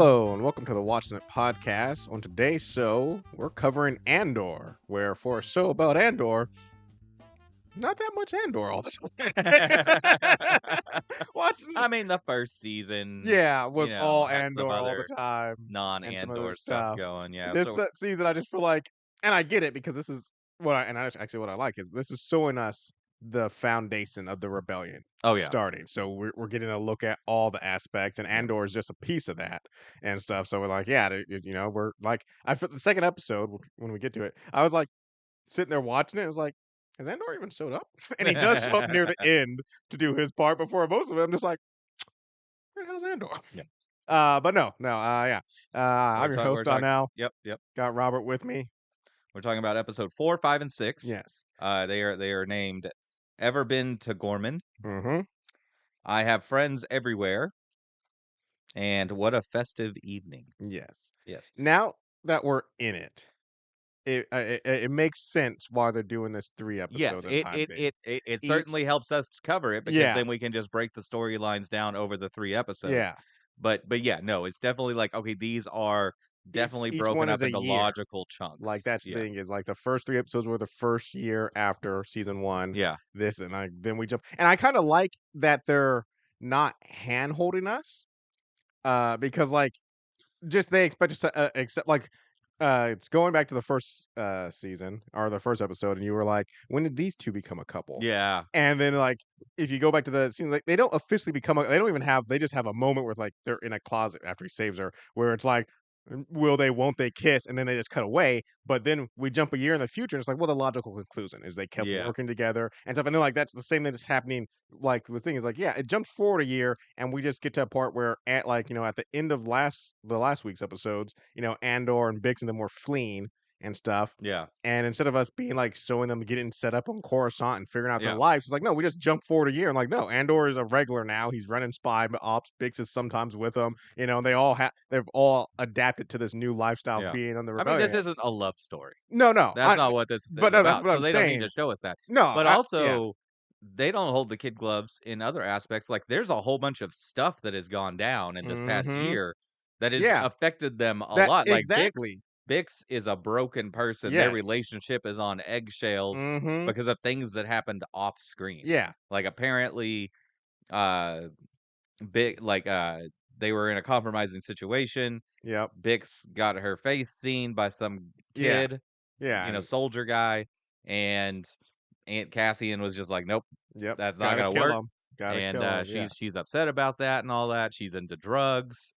Hello, and welcome to the Watchin It podcast. On today's show, we're covering Andor, where for a show about Andor, not that much Andor all the time. Watching, I mean, the first season, yeah, was all had some Andor all the other time, and some other non-Andor stuff stuff. going. Yeah, This so season, I just feel like, and I get it because this is actually what I like is this is showing us the foundation of the rebellion oh yeah, starting. So we're getting a look at all the aspects, and Yeah. Andor is just a piece of that and stuff. So we're like, yeah, we're like, I feel the second episode when we get to it, I was like sitting there watching it. I was like, has Andor even showed up? And he does show up near the end to do his part. Before most of it, I'm just like, where the hell's Andor? Yeah. But no, yeah. I'm your host Donnell. Yep. Got Robert with me. We're talking about episode 4, 5, and 6. Yes. They are named "Ever Been to Gorman?" Mm-hmm. "I Have Friends Everywhere," and "What a Festive Evening." Yes. Yes. Now that we're in it makes sense why they're doing this 3 Yes, episode at time thing. it certainly helps us cover it because Yeah. then we can just break the storylines down over the 3 episodes. Yeah. But yeah, no, it's definitely like, okay, these are definitely Each broken one up is a into year. logical chunks. Like that's the Yeah. thing is like the first 3 episodes were the first year after season 1. Yeah. This and then we jump, and I kind of like that they're not hand holding us, because like just they expect us to accept like. It's going back to the first season or the first episode, and you were like, when did these two become a couple? Yeah. And then like if you go back to the scene, like they don't officially become they don't even have, they just have a moment where like they're in a closet after he saves her, where it's like, will they, won't they kiss? And then they just cut away. But then we jump a year in the future, and it's like, well, the logical conclusion is they kept Yeah. working together and stuff. And then like that's the same thing that's happening. Like the thing is like, yeah, it jumps forward a year, and we just get to a part where at like, at the end of the last week's episodes, Andor and Bix and them were fleeing and stuff. Yeah. And instead of us being like showing them getting set up on Coruscant and figuring out their Yeah. lives, it's like, no, we just jump forward a year and like, no, Andor is a regular now. He's running spy ops. Bix is sometimes with him. They've all adapted to this new lifestyle Yeah. being on the I mean, rebellion. this isn't a love story. No, That's not what this is but no, that's about. what So I'm they don't need saying. to show us that. No, But yeah. also, they don't hold the kid gloves in other aspects. Like, there's a whole bunch of stuff that has gone down in this past year that has affected them a lot. Like, Exactly. Bix is a broken person. Their relationship is on eggshells because of things that happened off screen. Yeah. Like, apparently, they were in a compromising situation. Yep. Bix got her face seen by some kid, Yeah. soldier guy, and Aunt Cassian was just like, "Nope, Yep. that's not gonna kill work." him. Gotta And kill him. she's upset about that and all that. She's into drugs.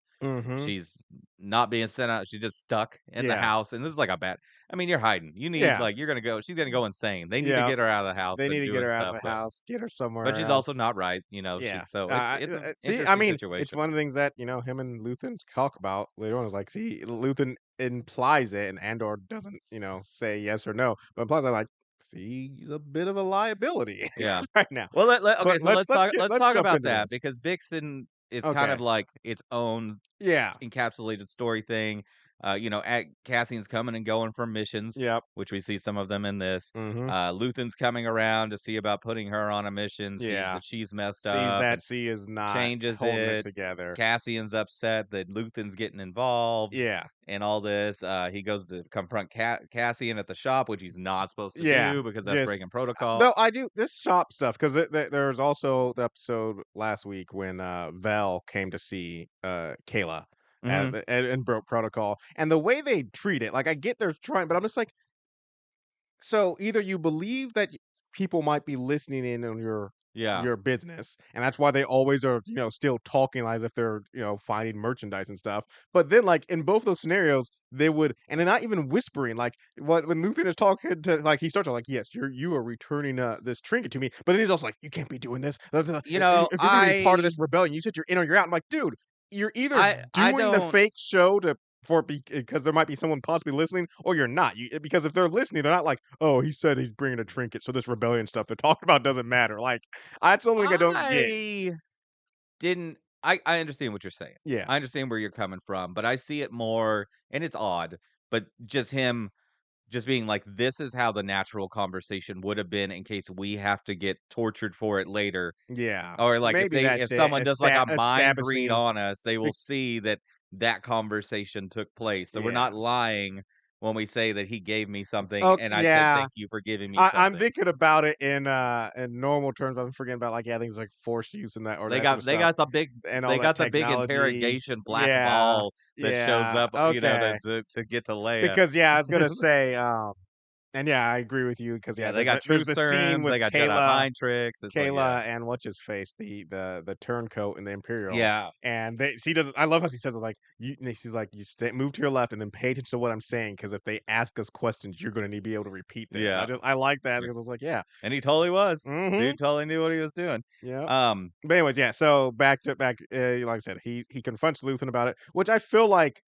She's not being sent out. She's just stuck in the house. And this is like a bad. I mean, you're hiding. You need you're gonna go. She's gonna go insane. They need to get her out of the house. They need to get her out stuff, of the house, get her somewhere. but she's else. also not right. Yeah. She's so it's a see. I mean, situation. it's one of the things that him and Luthen talk about later on. Is like, see, Luthen implies it, and Andor doesn't, say yes or no, but implies that like, see, he's a bit of a liability. Yeah. right now. Well, okay. So let's talk about that this. because Vixen is kind of like its own encapsulated story thing. Cassian's coming and going from missions, which we see some of them in this. Luthen's coming around to see about putting her on a mission, sees that she's messed up. Sees that she is not changes holding it together. Cassian's upset that Luthen's getting involved. Yeah. And all this. He goes to confront Cassian at the shop, which he's not supposed to do because that's breaking protocol. No, I do this shop stuff because there's also the episode last week when Vel came to see Kayla. And broke protocol, and the way they treat it, like I get they're trying, but I'm just like, so either you believe that people might be listening in on your business, and that's why they always are, still talking as if they're, finding merchandise and stuff. But then, like in both those scenarios, they would, and they're not even whispering. Like when Luthen is talking to, like he starts like, yes, you are returning this trinket to me, but then he's also like, you can't be doing this. If you're gonna be part of this rebellion, you said you're in or you're out. I'm like, dude. You're either doing the fake show because there might be someone possibly listening, or you're not. Because if they're listening, they're not like, oh, he said he's bringing a trinket, so this rebellion stuff they're talking about doesn't matter. Like, that's the only thing I don't get. I understand what you're saying. Yeah. I understand where you're coming from, but I see it more, and it's odd, but just him just being like, this is how the natural conversation would have been in case we have to get tortured for it later. Yeah. Or like maybe if someone does like a mind read on us, they will see that that conversation took place. So we're Yeah. not lying when we say that he gave me something Oh, and I said, yeah. "Thank you for giving me I'm something." thinking about it in normal terms. I'm forgetting about, like, yeah, things like forced use and that or They that sort of got they stuff got the big and all they that got the big technology. interrogation black Yeah. ball that shows Yeah. up, Okay. to get to Leia. Because, yeah, I was gonna say, and yeah, I agree with you because yeah, Yeah, they got there's truth the scene serums, with they got Jedi mind tricks. It's like, yeah. Kayla and what's his face, the turncoat in the Imperial, Yeah. and she does. I love how she says it like she's like you stay move to your left and then pay attention to what I'm saying because if they ask us questions, you're gonna need to be able to repeat this. And Yeah. I like that Yeah. because I was like, yeah, And he totally was. mm-hmm, Dude totally knew what he was doing. yeah. Um, But anyways, yeah. So back, like I said, he confronts Luthen about it, which I feel like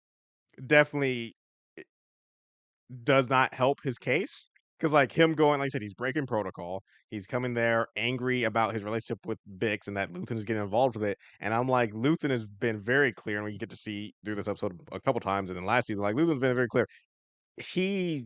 definitely does not help his case. Because like him going, like I said, he's breaking protocol. He's coming there angry about his relationship with Bix and that Luthen is getting involved with it. And I'm like, Luthen has been very clear, and we get to see through this episode a couple times, and then last season, like Luthen's been very clear. He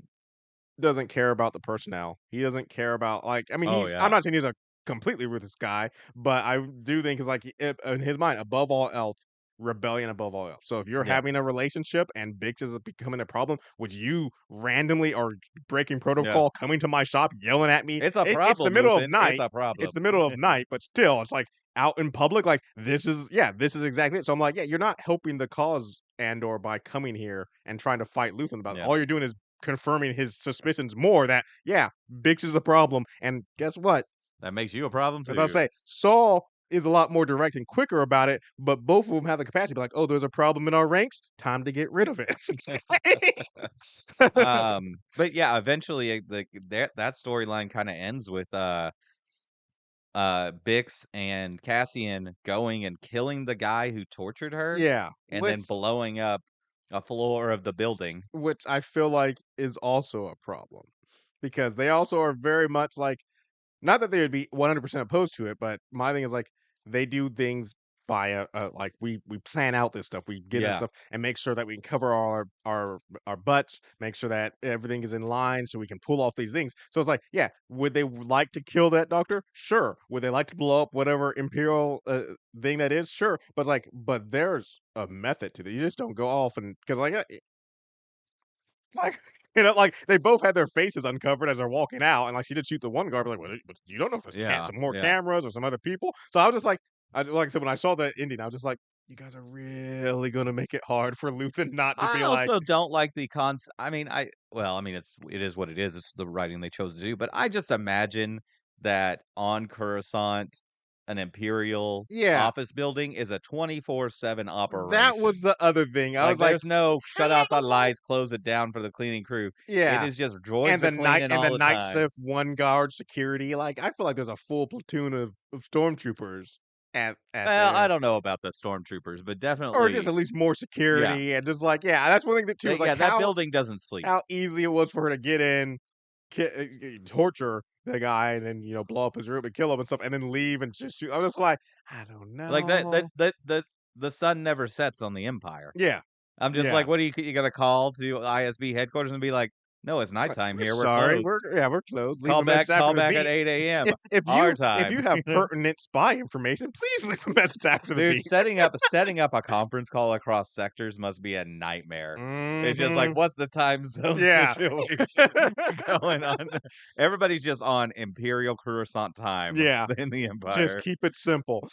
doesn't care about the personnel. He doesn't care about like I mean oh I'm yeah. not saying he's a completely ruthless guy, but I do think it's like in his mind above all else rebellion above all else. So if you're Yeah. having a relationship and Bix is becoming a problem, would you randomly or breaking Yeah. protocol coming to my shop yelling at me? It's a It's the problem, middle of Luthen. It's night. a It's problem. the middle of night, but still, it's like out in public. Like this is exactly it. So I'm like, yeah, you're not helping the cause Andor by coming here and trying to fight Luthen about it. Yeah. All you're doing is confirming his suspicions more that, yeah, Bix is a problem. And guess what? That makes you a problem I was about to too. say, Saul is a lot more direct and quicker about it, but both of them have the capacity to be like, oh, there's a problem in our ranks. Time to get rid of it. But yeah, eventually that storyline kind of ends with Bix and Cassian going and killing the guy who tortured her Yeah, and then blowing up a floor of the building. which I feel like is also a problem because they also are very much like not that they would be 100% opposed to it, but my thing is like they do things by like we plan out this stuff, we get this Yeah. stuff and make sure that we can cover all our butts, make sure that everything is in line so we can pull off these things. So it's like, yeah, would they like to kill that doctor? Sure. Would they like to blow up whatever imperial thing that is? Sure. But like, but there's a method to this. You just don't go off and because like, like they both had their faces uncovered as they're walking out, and like she did shoot the one guard, but like, well, but you don't know if there's Yeah. some more Yeah. cameras or some other people. So I was just like, like I said, when I saw the ending, I was just like, you guys are really gonna make it hard for Luthen not to I be like, also don't like the I mean, well, I mean, it is what it is. It's the writing they chose to do, but I just imagine that on Coruscant, an Imperial yeah, office building is a 24/7 that was operation. the other thing. I Like, was like, there's no shut off the hello, lights, close it down for the cleaning crew. It yeah. is just droids are cleaning And the all the night time. shift one guard security, like I feel like there's a full platoon of stormtroopers at Well, I there. don't know about the stormtroopers, but Or just definitely, at least more yeah, security and just like, yeah, that's one thing that too is like yeah, that building doesn't sleep. how easy it was for her to get in, torture the guy, and then blow up his room and kill him and stuff, and then leave and just shoot. I'm just like, I don't Like know. the sun never sets on the Empire. Yeah, I'm just yeah. like, what are you gonna call to ISB headquarters and be like, "No, it's It's like, nighttime we're here. We're sorry, closed. we're closed. Leave a message after Call the back at beep. 8 AM, If our if time." you have pertinent spy information, please leave a message after the Dude, beep. setting up a conference call across sectors must be a nightmare. It's just like, Hmm. what's the time zone Yeah. situation going on? Everybody's just on Imperial Coruscant time Yeah. in the Just Empire. keep it simple.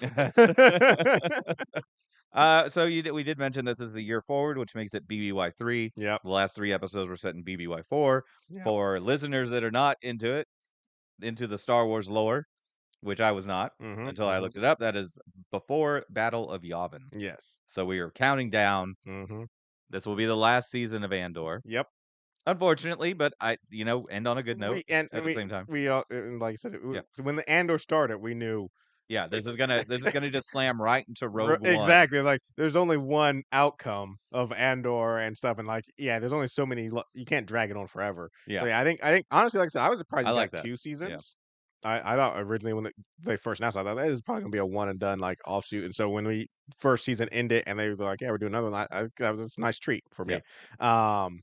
So we did mention that this is a year forward, which makes it BBY3. Yep. The last 3 episodes were set in BBY4. Yep. For listeners that are not into it, into the Star Wars lore, which I was not Mhm. until I Mhm. looked it up, that is before Battle of Yavin. Yes. So we are counting down. Mhm. This will be the last season of Andor. Yep. Unfortunately, but end on a good note We and at the same time. we all and like I said, Yeah. so when the Andor started, we knew Yeah, this is gonna just slam right into Rogue One. exactly. It's like there's only one outcome of Andor and stuff, and like yeah, there's only so many. You can't drag it on forever. So Yeah. yeah, I think honestly, like I said, I was surprised I we got like that. two Yeah. seasons. I thought originally when they first announced, I thought this is probably gonna be a one and done like offshoot. And so when we first season ended and they were like, yeah, we're doing another one, that was a nice treat for me. Yeah. Um,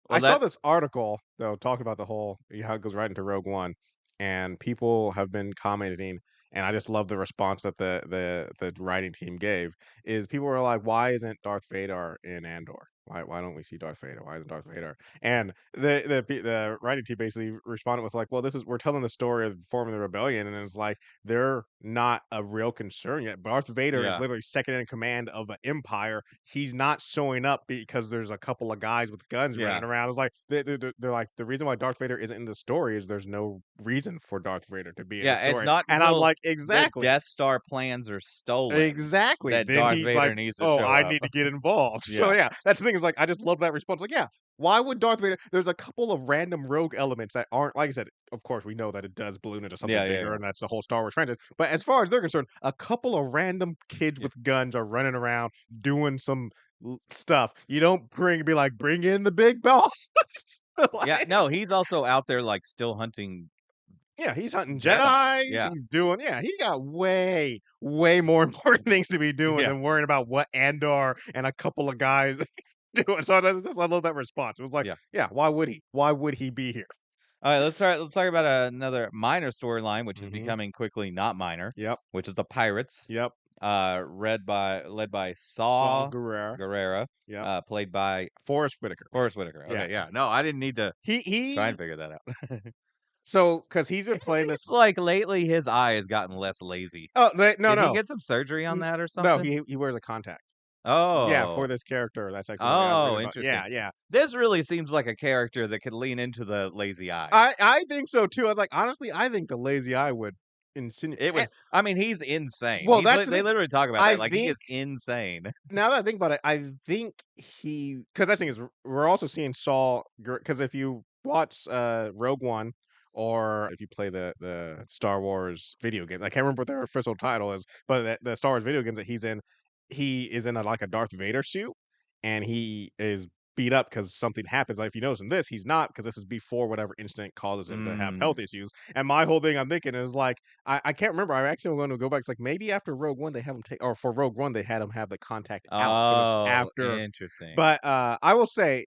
I Well, saw that this article though talking about the whole how it goes right into Rogue One, and people have been commenting. and I just love the response that the writing team gave, is people were like, "Why isn't Darth Vader in Andor? Why don't we see Darth Vader? Why isn't Darth Vader?" And the writing team basically responded with like, "Well, we're telling the story of forming the rebellion, and it's like they're not a real concern yet. Darth Vader is Yeah. literally second in command of an empire. He's not showing up because there's a couple of guys with guns running Yeah. around. It's like they're like the reason why Darth Vader isn't in the story is there's no reason for Darth Vader to be in the Yeah, it's story." not And I'm until like, the exactly. Death Star plans are stolen Exactly. that Then Darth he's Vader like, needs to "Oh, show I up. need to get involved." So Yeah. yeah, that's the thing is like I just love that response. Like, yeah, why would Darth Vader? There's a couple of random rogue elements that aren't like I said. Of course, we know that it does balloon into something Yeah, yeah, bigger, yeah. and that's the whole Star Wars franchise. But as far as they're concerned, a couple of random kids Yeah. with guns are running around doing some stuff. You don't be like, bring in the big boss. Yeah, Like, no, he's also out there, like, still hunting yeah, he's hunting Jedi. Jedis. Yeah. He's doing, yeah, he got way, way more important things to be doing Yeah. than worrying about what Andor and a couple of guys doing. So I love that response. It was like, Yeah. yeah, why would he? Why would he be here? Alright, let's talk about another minor storyline, which is Hmm. becoming quickly not minor, Yep. which is the pirates, Yep. led by Saul Saw Gerrera. Gerrera, Yep. played by Forrest Whitaker. Forrest Whitaker. Yeah. Okay, yeah. No, I didn't need to try and He figure that out. so because he's been It playing seems this. like lately his eye has gotten less lazy. Oh no Did he no get some surgery on that or no, something? he wears a contact. Yeah, for Oh. this character. That's actually something I was Oh, reading about. interesting. Yeah, yeah. This really seems like a character that could lean into the lazy eye. I think so too. I was like, honestly, I think the lazy eye would insinuate. It would I mean, he's insane. Well, that's the They thing. literally talk about I that, like, he think is insane. now that I think about it, I think because that thing is we're also seeing Saul because if you watch Rogue One or if you play the Star Wars video game, I can't remember what their official title is, but the Star Wars video games that he is in like a Darth Vader suit, and he is beat up because something happens. Like if you notice in this, he's not because this is before whatever incident causes him to have Mm. health issues. And my whole thing I'm thinking is like I can't remember. I actually want to go back. It's like maybe after Rogue One they have him take, or for Rogue One they had him have the contact out because it's Oh, after. interesting. But I will say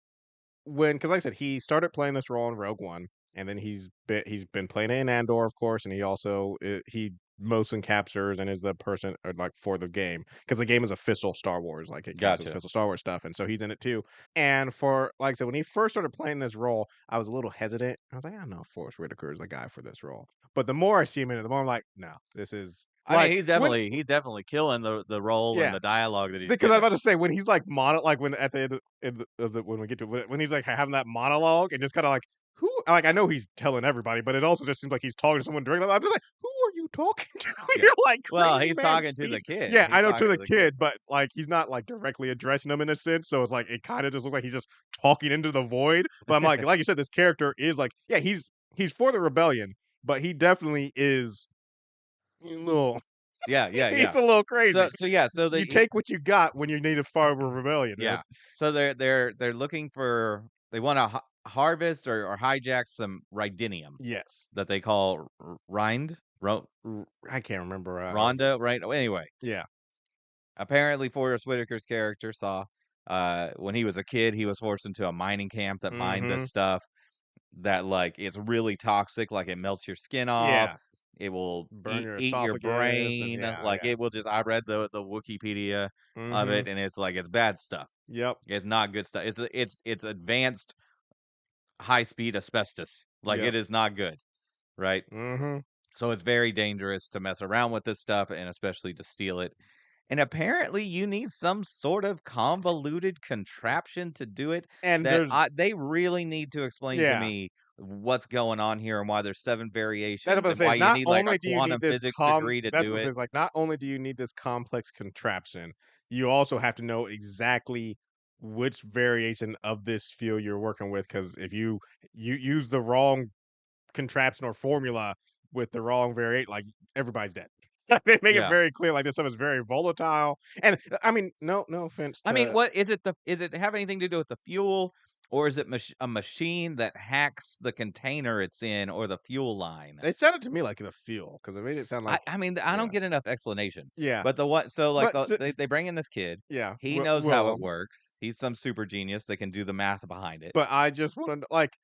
because like I said, he started playing this role in Rogue One, and then he's been playing it in Andor, of course, and he also he motion captures and is the person like for the game because the game is official Star Wars, like it counts as Gotcha. official Star Wars stuff, and so he's in it too. And for like I said, when he first started playing this role, I was a little hesitant. I was like, I don't know if Forrest Whitaker is the guy for this role. But the more I see him in it, the more I'm like, no, this is I mean, like when he's definitely killing the role and yeah, the dialogue that he's because I was given. about to say when he's like like when at the end of when we get to when he's like having that monologue and just kind of like who like I know he's telling everybody, but it also just seems like he's talking to someone directly. I'm just like, who are you talking to? Yeah. You're like Well, crazy he's man talking to the speech. kid. Yeah, He's I know to talking to the the kid. kid, but like he's not like directly addressing them in a sense. So it's like it kind of just looks like he's just talking into the void. But I'm like you said, this character is like yeah he's for the rebellion, but he definitely is a little Yeah, yeah, he's yeah. a little crazy. Yeah, so You they take what you got when you need to fight a rebellion, man. yeah. So they're looking for they want to harvest or hijack some rhydinium Yes. that they call rind, I can't remember, Rhonda, right? Anyway, yeah. apparently Forrest Whitaker's character saw when he was a kid, he was forced into a mining camp that mined this Mhm. stuff that like it's really toxic, like it melts your skin off. Yeah. It will Burn your eat your esophagus and brain. yeah, Like yeah. it will just. I read the Wikipedia of Mhm. it, and it's like it's bad stuff. Yep. It's not good stuff. It's advanced high speed asbestos. Like Yep. it is not good, right? Mhm. So it's very dangerous to mess around with this stuff, and especially to steal it. And apparently, you need some sort of convoluted contraption to do it. And That there's they really need to explain to yeah. me what's going on here and why there's 7 That's what variations I and say why is you not need like a only do you need quantum this physics degree to that's do what I say it. is like not only do you need this complex contraption, you also have to know exactly which variation of this fuel you're working with because if you use the wrong contraption or formula with the wrong variant, like everybody's dead. They make it Yeah. very clear, like this stuff is very volatile. And I mean, no offense I mean, to what is it? Is it have anything to do with the fuel, or is it a machine that hacks the container it's in or the fuel line? it sounded to me like the fuel because it made it sound like I mean, I don't yeah, get enough explanation. yeah, But the what? So like but they bring in this kid. yeah, He knows how it well, works. He's some super genius that can do the math behind it. but I just wanted like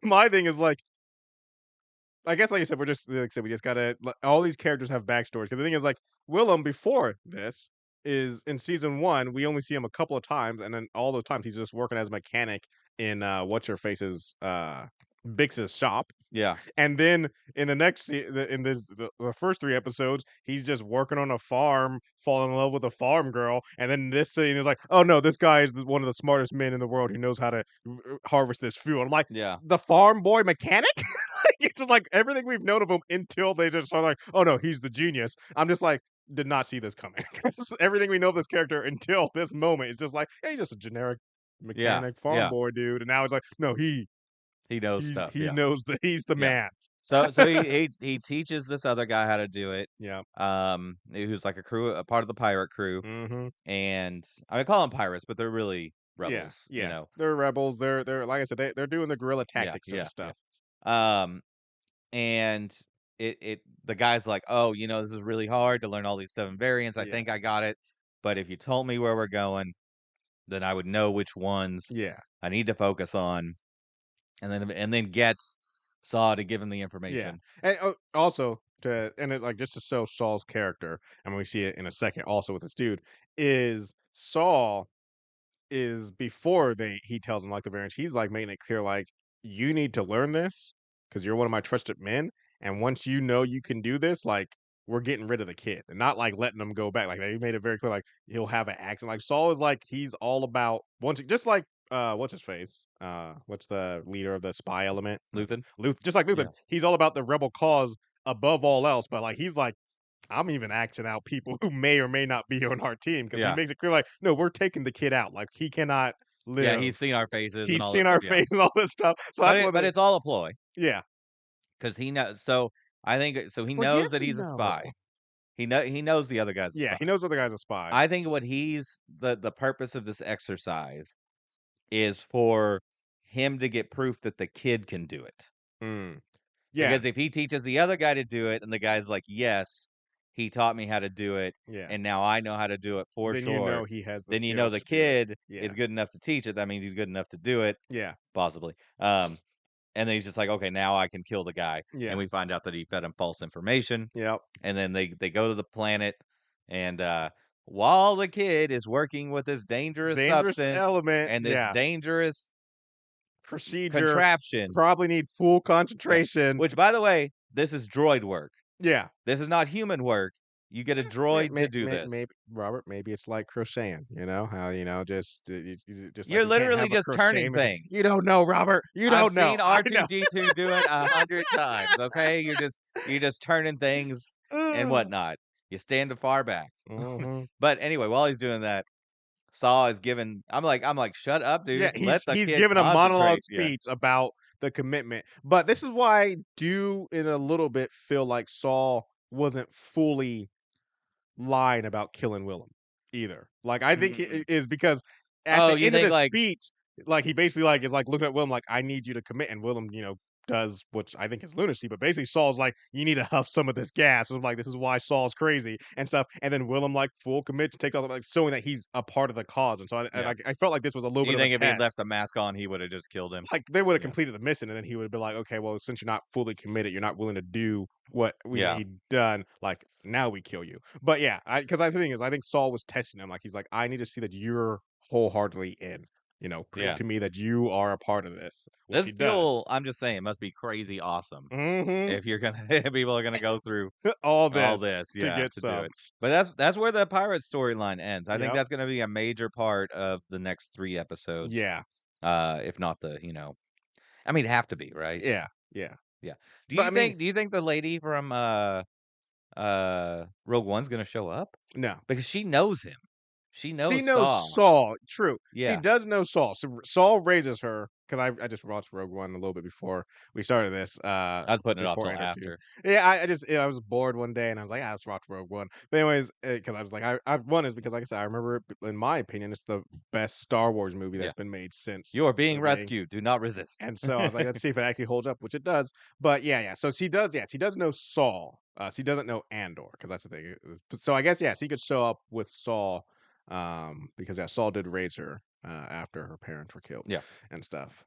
my thing is like I guess, like you said, we're just like I said, we just gotta all these characters have backstories. Because the thing is, like Willem before this is in season 1, we only see him a couple of times, and then all those times he's just working as a mechanic in what's her face's Bix's shop. Yeah. And then in the next in the first 3 episodes, he's just working on a farm, falling in love with a farm girl, and then this scene is like, "Oh no, this guy is one of the smartest men in the world. He knows how to harvest this fuel." I'm like, Yeah. "The farm boy mechanic?" It's just like everything we've known of him until they just are like, "Oh no, he's the genius." I'm just like, did not see this coming. Everything we know of this character until this moment is just like, "Hey, he's just a generic Yeah. mechanic farm Yeah. boy dude." And now it's like, "No, He knows stuff. he Yeah. knows that he's the Yeah. man." So he teaches this other guy how to do it. Yeah. Who's like a part of the pirate crew, Mhm. and I call them pirates, but they're really Yeah, rebels. You yeah. know. They're rebels. They're like I said, they're doing the guerrilla Yeah. tactics sort of Yeah. Yeah. stuff. Um, and the guy's like, oh, this is really hard to learn all these 7 variants. I Yeah. think I got it, but if you told me where we're going, then I would know which ones Yeah. I need to focus on, and then gets Saw to give him the Yeah. information. And also to and it like just to show Saul's character, and we see it in a second also with this dude, is Saul is before he tells him like the variants, he's like making it clear like you need to learn this because you're one of my trusted men, and once you know you can do this, like we're getting rid of the kid and not like letting him go back. Like they made it very clear, like he'll have an accent. Like Saul is like he's all about once just like what's his face? What's the leader of the spy element? Luthen? Just like Luthen, Yeah. he's all about the rebel cause above all else. But like he's like I'm even acting out people who may or may not be on our team because he Yeah. makes it clear, like, no, we're taking the kid out. Like, he cannot Yeah, live. he's seen our faces and He's all seen this our stuff, yeah. face and all this stuff. So But that's one thing. it's all a ploy, Yeah. because he knows. So I think so. He Well, knows yes that and he's a no. spy. He knows the other guy's a Yeah, spy. he knows the other guy's a spy. I think what the purpose of this exercise is for him to get proof that the kid can do it. Mm. Yeah, Because if he teaches the other guy to do it, and the guy's like, "Yes, he taught me how to do it, yeah. and now I know how to do it for Then you know sure," he has the then skills the to do it. kid Yeah. is good enough to teach it. That means he's good enough to do it, Yeah. possibly. And then he's just like, "Okay, now I can kill the guy." And Yeah. we find out that he fed him false information. Yep. And then they go to the planet, and while the kid is working with this dangerous Dangerous substance element. and this Yeah. dangerous Procedure. contraption, Probably need full yeah. concentration. Which, by the way, this is droid work. Yeah. This is not human work. You get a droid to do Maybe this. Robert, maybe it's like crocheting, you know, how, just, just like You're you can't literally have a just crochet turning machine. You things. don't know, Robert. You I've don't know. seen I know. R2D2 do it 100 times. Okay, you're just turning things and whatnot. You stand far back. Mhm. But anyway, while he's doing that, Saw is given. I'm like, shut up, Yeah, dude. Let the he's kid giving a monologue concentrate. Yeah, speech about the commitment. But this is why I do in a little bit feel like Saul wasn't fully lying about killing Willem either. Like I think mm. it is because at Oh, the you end of think the like, speech, like he basically like is like looking at Willem like I need you to commit, and Willem, does which I think is lunacy, but basically Saul's like you need to huff some of this gas. So I'm like this is why Saul's crazy and stuff, and then Willem like full commit to take off like showing that he's a part of the cause, and so yeah? I felt like this was a little Do bit you of a think if he left test. the mask on, he would have just killed him? Like they would have Yeah, completed the mission, and then he would have been like, okay, well, since you're not fully committed, you're not willing to do what we yeah, need done. Like now we kill you. But yeah, because I think is I think Saul was testing him. Like he's like, I need to see that you're wholeheartedly in. Prove yeah. to me that you are a part of this, which This he does. fuel, I'm just saying, must be crazy awesome Hmm. if you're gonna if people are gonna go through All all this this, to yeah, get to do some. it. But that's where the pirate storyline ends. I think Yep. that's gonna be a major part of the next 3 episodes. Yeah. If not I mean, have to be, right? Yeah. Yeah. Yeah. But I mean, Do you think the lady from Rogue One's gonna show up? no. Because she knows him. She She knows knows Saw. Saul. True. She Yeah. does know Saul. So Saul raises her because I just watched Rogue One a little bit before we started this. I was putting it off Before till interview. after. Yeah, I just I was bored one day and I was like, let's watch Rogue One. But anyways, because I was like, I one is because like I said, I remember in my opinion, it's the best Star Wars movie Yeah. that's been made since You are being the beginning. rescued. Do not resist. And so I was like, let's see if it actually holds up, which it does. But yeah. So she does, she does know Saul. She doesn't know Andor because that's the thing. So I guess she could show up with Saul, because Saul did raise her after her parents were killed, Yeah. and stuff.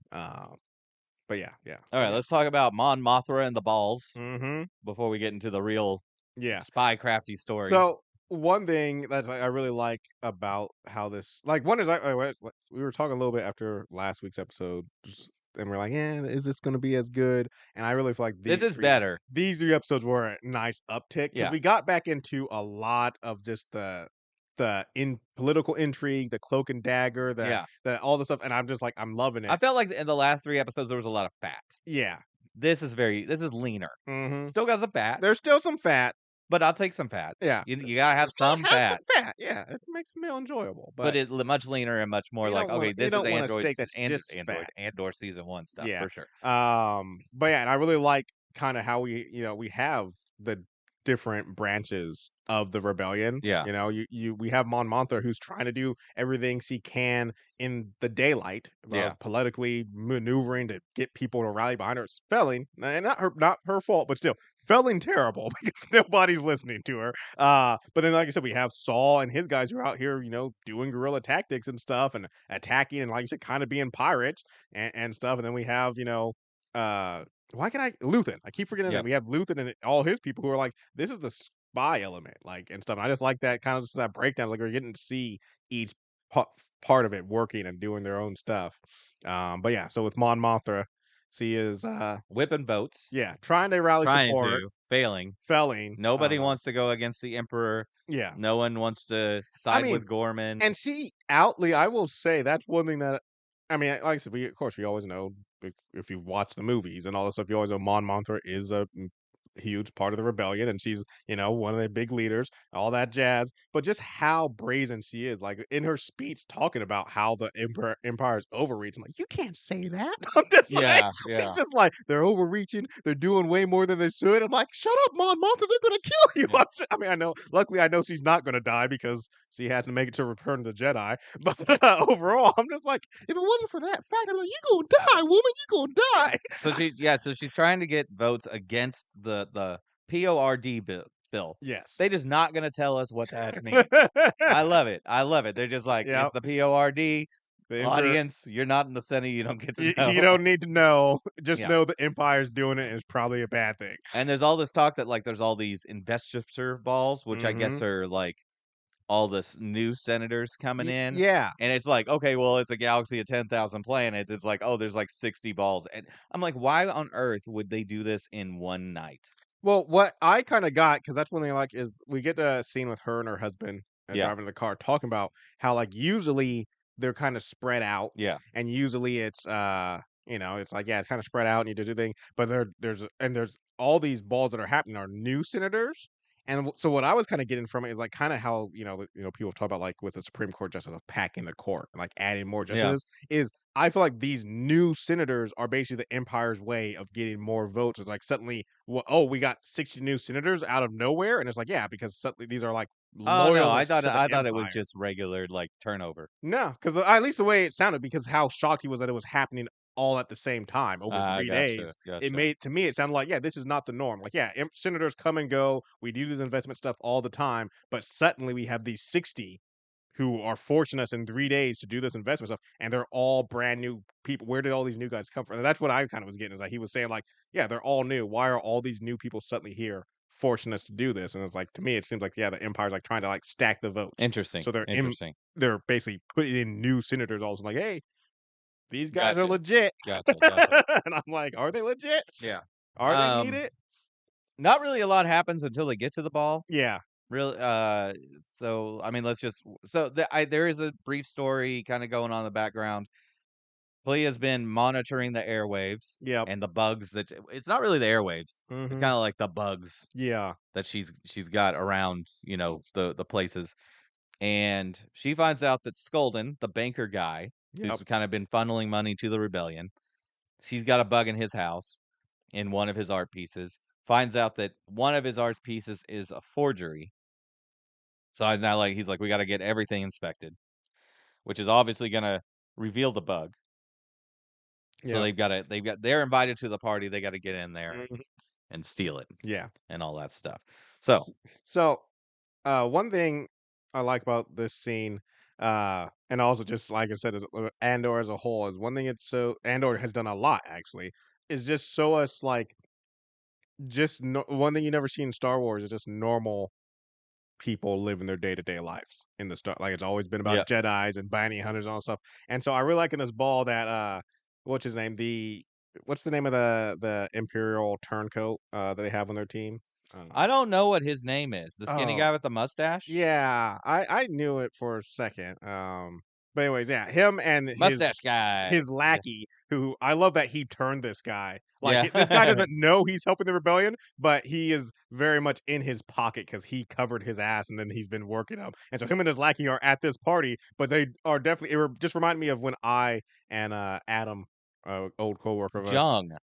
But yeah. All right, let's talk about Mon Mothma and the balls Mm-hmm. before we get into the real Yeah. spy crafty story. So one thing that I really like about how this, like, one is we were talking a little bit after last week's episode, and we're like, yeah, is this going to be as good? And I really feel like This is better. these three episodes were a nice uptick because Yeah. we got back into a lot of just the in political intrigue, the cloak and dagger, Yeah. the all the stuff, and I'm just like, I'm loving I it. felt like in the last 3 episodes, there was a lot of fat. Yeah. This is leaner. Mm-hmm. Still got some fat, There's still some fat. but I'll take some fat. Yeah. You gotta have It's gotta some have some fat, fat. Yeah, it makes the meal enjoyable, but but it much leaner and much more like, okay, you this is don't want a steak that's just fat. Andor season 1 stuff Yeah. for sure. But yeah, and I really like kind of how we have the different branches of the rebellion. Yeah. We have Mon Mothma who's trying to do everything she can in the daylight, Yeah. politically maneuvering to get people to rally behind her. It's failing, and not her fault, but still failing terrible because nobody's listening to her. But then, like I said, we have Saul and his guys who are out here, doing guerrilla tactics and stuff and attacking and, like you said, kind of being pirates and stuff. And then we have, Luthen. I keep forgetting that Yep. we have Luthen and all his people who are like, this is the spy element, like, and stuff. And I just like that kind of just that breakdown. Like we're getting to see each part of it working and doing their own stuff. But yeah, so with Mon Mothma, she is Whipping votes. yeah, trying to rally support, failing. felling. Nobody wants to go against the Emperor. Yeah. No one wants to side with Gorman. And she outly, I will say, that's one thing that, I mean, like I said, of course, we always know if you watch the movies and all this stuff, you always know Mon Mothma is a huge part of the rebellion, and she's one of the big leaders, all that jazz. But just how brazen she is, like in her speech, talking about how the empire's overreach. I'm like, you can't say that. I'm just like, she's just like, they're overreaching, they're doing way more than they should. I'm like, shut up, Mon Mothma, they're gonna kill you. Yeah. I mean, I know. Luckily, I know she's not gonna die because she had to make it to Return of the Jedi. But overall, I'm just like, if it wasn't for that fact, I'm like, you gonna die, woman, you gonna die. So she's trying to get votes against the PORD bill. Yes. They just not gonna tell us what that means. I love it. They're just like, it's the PORD. The audience, you're not in the Senate, you don't get to know. You don't need to know. Just know the Empire's doing it, and it's probably a bad thing. And there's all this talk that, like, there's all these investiture balls, which I guess are, like, all this new senators coming in. Yeah. And it's like, okay, well, it's a galaxy of 10,000 planets. It's like, oh, there's like 60 balls. And I'm like, why on earth would they do this in one night? Well, what I kind of got, because that's one thing I like, is we get a scene with her and her husband driving the car, talking about how, like, usually they're kind of spread out. Yeah. And usually it's, it's like, yeah, it's kind of spread out and you do thing. But there's all these balls that are happening are new senators. And so what I was kind of getting from it is like kind of how, people talk about like with the Supreme Court justice of packing the court and like adding more justices is I feel like these new senators are basically the Empire's way of getting more votes. It's like suddenly, we got 60 new senators out of nowhere. And it's like, yeah, because suddenly these are like Oh no, I thought it was just regular like turnover. No, because at least the way it sounded, because how shocked he was that it was happening all at the same time over 3 days. It made, to me, it sounded like, yeah, this is not the norm. Like, yeah, senators come and go. We do this investment stuff all the time, but suddenly we have these 60 who are forcing us in 3 days to do this investment stuff, and they're all brand new people. Where did all these new guys come from? And that's what I kind of was getting, is like he was saying, like, yeah, they're all new. Why are all these new people suddenly here forcing us to do this? And it's like, to me, it seems like, yeah, the Empire's like trying to like stack the votes. Interesting. So interesting. They're basically putting in new senators also, like, hey, these guys are legit. Gotcha. And I'm like, are they legit? Yeah. Are they needed? Not really a lot happens until they get to the ball. Yeah. Really, so I mean, there is a brief story kind of going on in the background. Clea's been monitoring the airwaves, and the bugs that it's not really the airwaves. It's kind of like the bugs, that she's got around, the places, and she finds out that Skolden, the banker guy, who's kind of been funneling money to the rebellion, she's got a bug in his house in one of his art pieces. Finds out that one of his art pieces is a forgery. So now, like, he's like, we got to get everything inspected, which is obviously going to reveal the bug. So they're invited to the party. They got to get in there and steal it. Yeah. And all that stuff. So one thing I like about this scene, And also just like I said, Andor as a whole is one thing. Andor has done a lot actually. Is just show us like one thing you never see in Star Wars is just normal people living their day-to-day lives in the Star. Like it's always been about Yeah. Jedis and bounty hunters and all that stuff. And so I really like in this ball that what's his name? What's the name of the Imperial turncoat that they have on their team? I don't know what his name is. The skinny Oh, guy with the mustache? yeah, I knew it for a second. But anyways, yeah, him and Mustache guy. his Yeah. lackey, who I love that he turned this guy. Like this guy Yeah. doesn't know he's helping the rebellion, but he is very much in his pocket because he covered his ass and then he's been working him. And so him and his lackey are at this party, but they are definitely. Just remind me of when I and Adam, old coworker of us,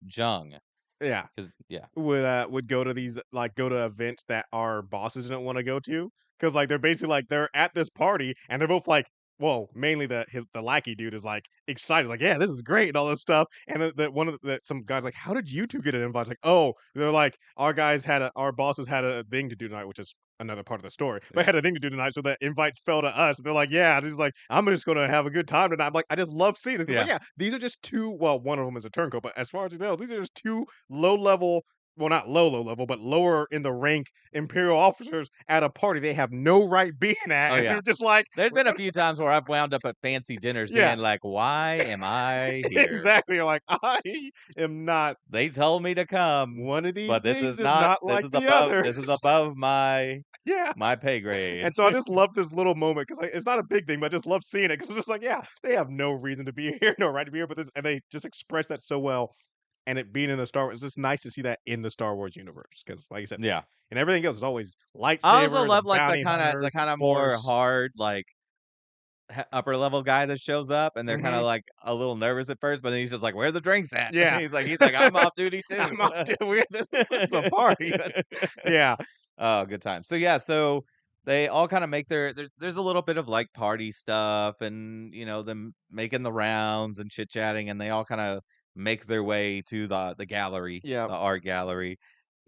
Jung. yeah, 'Cause yeah. would go to these go to events that our bosses didn't want to go to because like they're basically like they're at this party and they're both like well mainly the lackey dude is like excited like yeah this is great and all this stuff and one of some guys like how did you two get an invite it's like oh they're like our bosses had a thing to do tonight which is another part of the story but Yeah. had a thing to do tonight so that invite fell to us and they're like yeah and he's like I'm just gonna have a good time tonight I'm like I just love seeing this it's like Yeah. yeah these are just two well one of them is a turncoat but as far as you know these are just two low level well, not low level, but lower in the rank Imperial officers at a party they have no right being at, Oh, and yeah. they're just like, There's been a few times where I've wound up at fancy dinners yeah, being like, "Why am I here? exactly. You're like, I am not. They told me to come, One of these but things is not like the other. this is above my Yeah. pay grade." And so I just love this little moment because it's not a big thing, but I just love seeing it because it's just like, yeah, they have no reason to be here, no right to be here, but and they just express that so well. And it being in the Star Wars, it's just nice to see that in the Star Wars universe because, like I said, Yeah. and everything else is always I also lightsabers love, and like, bounty the hunters and kinda more force. hard, like, upper level guy that shows up, and they're kinda, Hmm. like, a little nervous at first, but then he's just like, "Where the drinks at?" Yeah. He's like, "I'm off duty too." I'm off doing this is a party. Yeah. Oh, good time. So, yeah, so they all kinda make there's a little bit of, like, party stuff and, them making the rounds and chit-chatting, and they all kinda make their way to the gallery, Yep. the art gallery,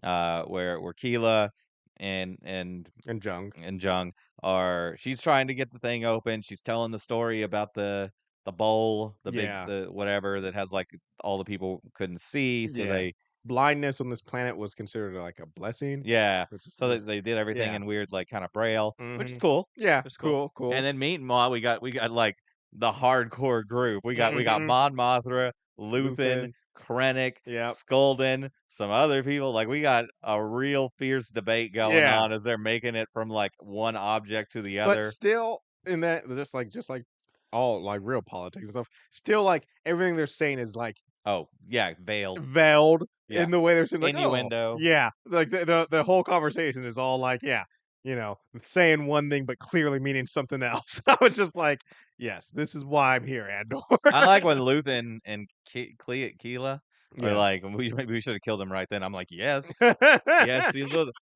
where Keela and and And junk. and Jung she's trying to get the thing open. She's telling the story about the bowl, Yeah. the whatever that has like all the people couldn't see. So Yeah. they Blindness on this planet was considered like a blessing, yeah. which is So was they did everything yeah. in weird like kind of braille, which is Mhm. cool. Yeah, Which is cool. cool, And cool. then meanwhile we got like the hardcore group. We got Mhm. Mon Mothma, Luthen, Luthen. Krennic, Yep. Skolden, some other people. Like we got a real fierce debate going Yeah. on as they're making it from like one object to the But other. still in that just like all like real politics and stuff, still like everything they're saying is like Oh, yeah, veiled. veiled Yeah. in the way they're saying like, "Oh, Innuendo. yeah." Like the whole conversation is all like, yeah, saying one thing but clearly meaning something else. I was just like, "Yes, this is why I'm here, Andor." I like when Luthen and Keela are Yeah. like, maybe we should have killed him right then. I'm like, yes. Yes,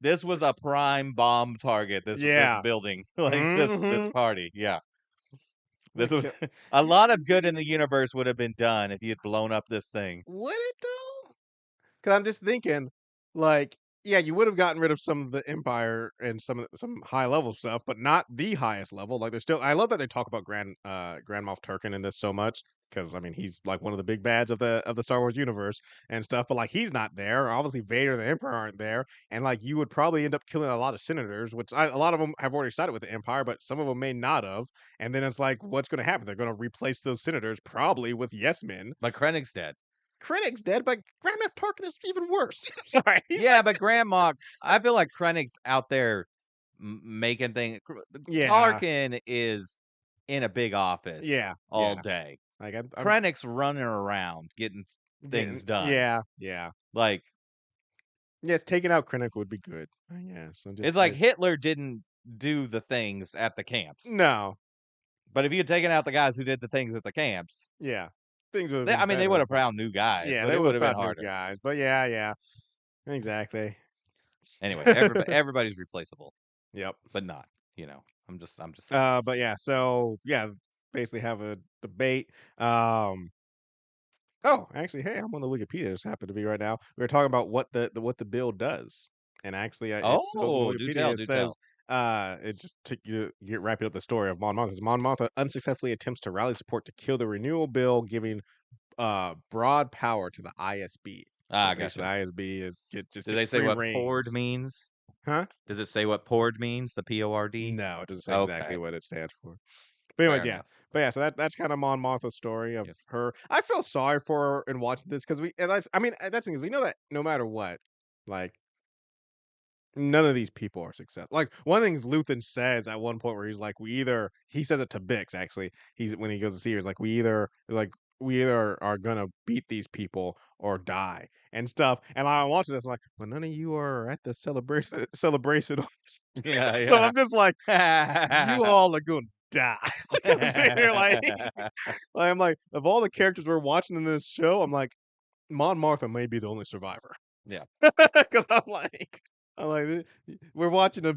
this was a prime bomb target, this Yeah. building, like this Mhm. party. Yeah. This Would was kill a lot of good in the universe would have been done if you had blown up this thing. would it though? 'Cause I'm just thinking, like, yeah, you would have gotten rid of some of the Empire and some high level stuff, but not the highest level. Like, there's still. I love that they talk about Grand Moff Tarkin in this so much because I mean he's like one of the big bads of the Star Wars universe and stuff. But like he's not there. Obviously, Vader and the Emperor aren't there, and like you would probably end up killing a lot of senators, which a lot of them have already sided with the Empire, but some of them may not have. And then it's like, what's going to happen? They're going to replace those senators probably with yes men. But Krennic's dead. Krennic's dead, but Grand Moff Tarkin is even worse. Sorry, he's Yeah, like, but Grandma, I feel like Krennic's out there making things. yeah, Tarkin is in a big office yeah, all yeah. day. Like I'm Krennic's running around getting getting, things done. yeah, yeah. Like Yes, taking out Krennic would be good. Yeah, so just it's like Hitler didn't do the things at the camps. no, But if you had taken out the guys who did the things at the camps, yeah, things would have been I mean, they would better. have But found new guys, yeah, but they it would would have have been found new harder. guys. But yeah, yeah, exactly. Anyway, everybody's replaceable, Yep. but not. I'm just saying. But yeah, so yeah, basically have a debate. Um, Oh, actually, hey, I'm on the Wikipedia. Just happened to be right now. We were talking about what the bill does, and actually, it shows on the Oh, do Wikipedia. tell, It do says tell. It just to get wrapping up the story of Mon Mothma. Mon Mothma unsuccessfully attempts to rally support to kill the renewal bill, giving broad power to the ISB. So Ah, basically, gotcha. ISB is Do get they say free what poured reigns, means? huh? Does it say what poured means? The PORD? No, it doesn't say exactly Okay, what it stands for. But anyways, fair yeah. enough. But yeah, so that's kind of Mon Mothma's story of Yeah. her. I feel sorry for her in watching this because we, and that's, I mean, that's the thing is we know that no matter what, like none of these people are successful. Like one of the things Luthen says at one point where he's like, he says it to Bix actually. He's when he goes to see her, he's like, we either are gonna beat these people or die and stuff. And I'm watching this, I'm like, well, none of you are at the celebration. So Yeah, I'm just like, you yeah. all are gonna die. Like I'm sitting here like, I'm like, of all the characters we're watching in this show, I'm like, Mon Martha may be the only survivor. Yeah. Because I'm like, we're watching a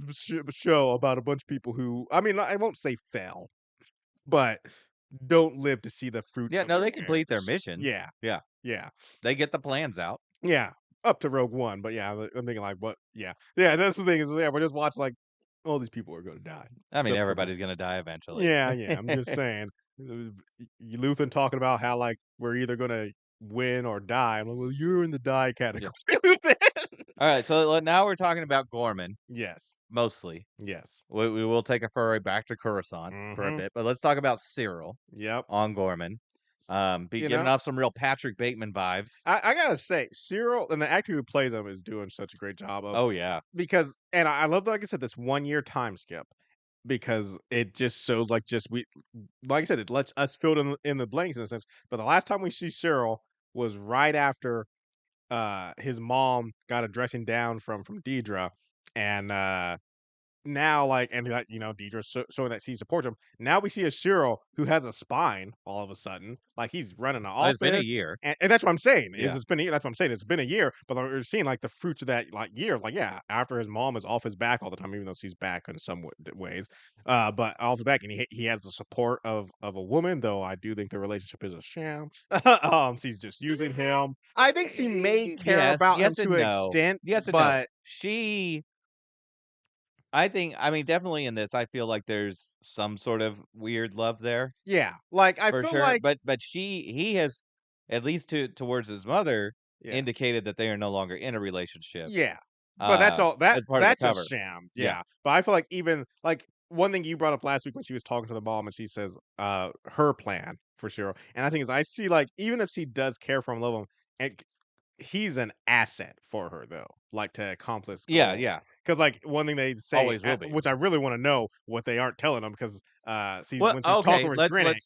show about a bunch of people who, I mean, I won't say fell, but don't live to see the fruits Yeah, of no, their they complete their labors. mission. Yeah, Yeah, yeah, they get the plans out. yeah. Up to Rogue One, but yeah, I'm thinking like, what? Yeah, yeah. That's the thing is, yeah, we're just watching like all these people are going to die, I mean, except for Mon. everybody's gonna die eventually. Yeah, yeah. I'm just saying, Luthen talking about how like we're either going to win or die. I'm like, well, you're in the die Yeah. category, Luthen. Alright, so now we're talking about Gorman, Yes, mostly. yes. We will take a furry back to Coruscant for a Mm-hmm. bit, but let's talk about Cyril Yep. on Gorman. Be You giving know, off some real Patrick Bateman vibes. I gotta say, Cyril and the actor who plays him is doing such a great job of Oh, yeah. because, and I love, like I said, this 1 year time skip because it just shows like just we, like I said, it lets us fill in the blanks in a sense. But the last time we see Cyril was right after his mom got a dressing down from Deidre, and now, like, and that Deidre showing that she supports him. Now we see a Cyril who has a spine all of a sudden, like he's running an It's been a office, year. and that's what I'm saying. Is Yeah. it's been that's what I'm saying. It's been a year, but like, we're seeing like the fruits of that like year. Like yeah, after his mom is off his back all the time, even though she's back in some ways, but off the back, and he has the support of a woman. Though I do think the relationship is a sham. She's just using him. I think she may care Yes, about him yes and to an no. extent, Yes and no. but I mean, definitely in this, I feel like there's some sort of weird love there yeah, like I for feel sure. like But he has, at least towards his mother, yeah. indicated that they are no longer in a relationship. Yeah, but that's all As part of the that's a cover. sham, Yeah. yeah, but I feel like even like, one thing you brought up last week when she was talking to the mom and she says, her plan for Cheryl, and I think is I see, like, even if she does care for him, love him, and he's an asset for her, though, like, to accomplish Yeah, goals. yeah. Because like, one thing they say, Always will be. which I really wanna know what they aren't telling them, because, she's Well, when she's talking okay, with Grinnick.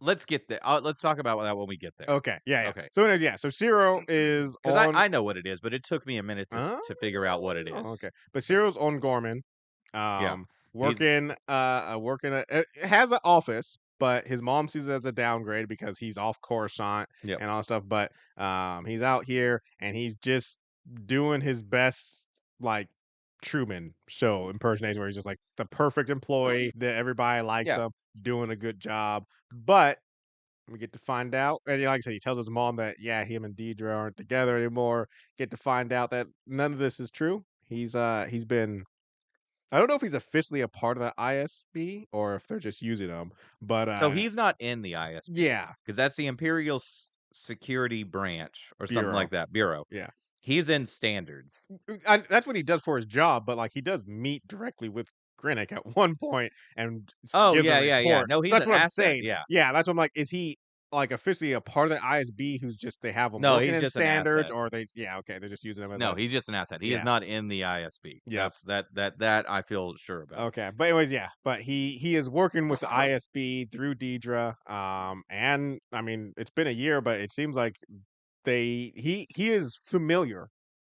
let's get there. Let's talk about that when we get there. Okay, yeah, yeah. Okay. So anyways, yeah, so Cyril is Because on. I know what it is, but it took me a minute to figure out what it Oh, is. okay. But Cyril's on Gorman, Yeah. He's working, working at, has an office, but his mom sees it as a downgrade because he's off Coruscant Yep. and all that stuff. But he's out here and he's just doing his best, like Truman Show impersonation, where he's just like the perfect employee that everybody likes Yeah. him, doing a good job. But we get to find out, and like I said, he tells his mom that yeah, him and Deidre aren't together anymore. Get to find out that none of this is true. He's been. I don't know if he's officially a part of the ISB or if they're just using him, but So he's not in the ISB yeah, because that's the Imperial Security Branch or something bureau, like that, Bureau. yeah. He's in standards. That's what he does for his job, but like he does meet directly with Grinnick at one point and Oh, gives a yeah, yeah, yeah. report. No, So he's that's an what I'm asset. saying. Yeah. Yeah, that's what I'm like. Is he like officially a part of the ISB who's just they have him No, working he's in just an standards, asset. or they yeah okay they're just using him as No, a he's just an asset. He is yeah not in the ISB. yeah. That I feel sure about. Okay, but anyways, yeah, but he is working with the ISB through Deidre, and I mean it's been a year, but it seems like he is familiar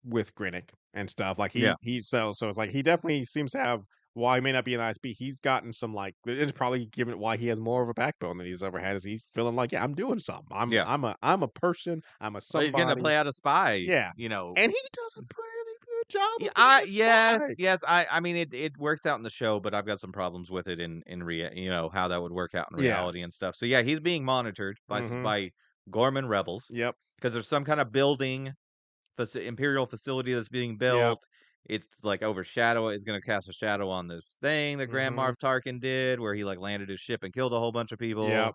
with Grinnick and stuff. Like Yeah. so it's like he definitely seems to have. While he may not be an ISB, he's gotten some like it's probably given why he has more of a backbone than he's ever had. Is he's feeling like yeah I'm doing something. Yeah. I'm a person. I'm a Well, he's gonna somebody. play out a spy, Yeah, you know. and he does a pretty good job Yeah, of being a yes, spy. yes. I mean it works out in the show, but I've got some problems with it in how that would work out in Yeah. reality and stuff. So yeah, he's being monitored by Mm-hmm. by Gorman rebels Yep. because there's some kind of building Imperial facility that's being Yep. built, it's like overshadow. It's gonna cast a shadow on this thing that Grand Marv Tarkin did, where he like landed his ship and killed a whole bunch of people.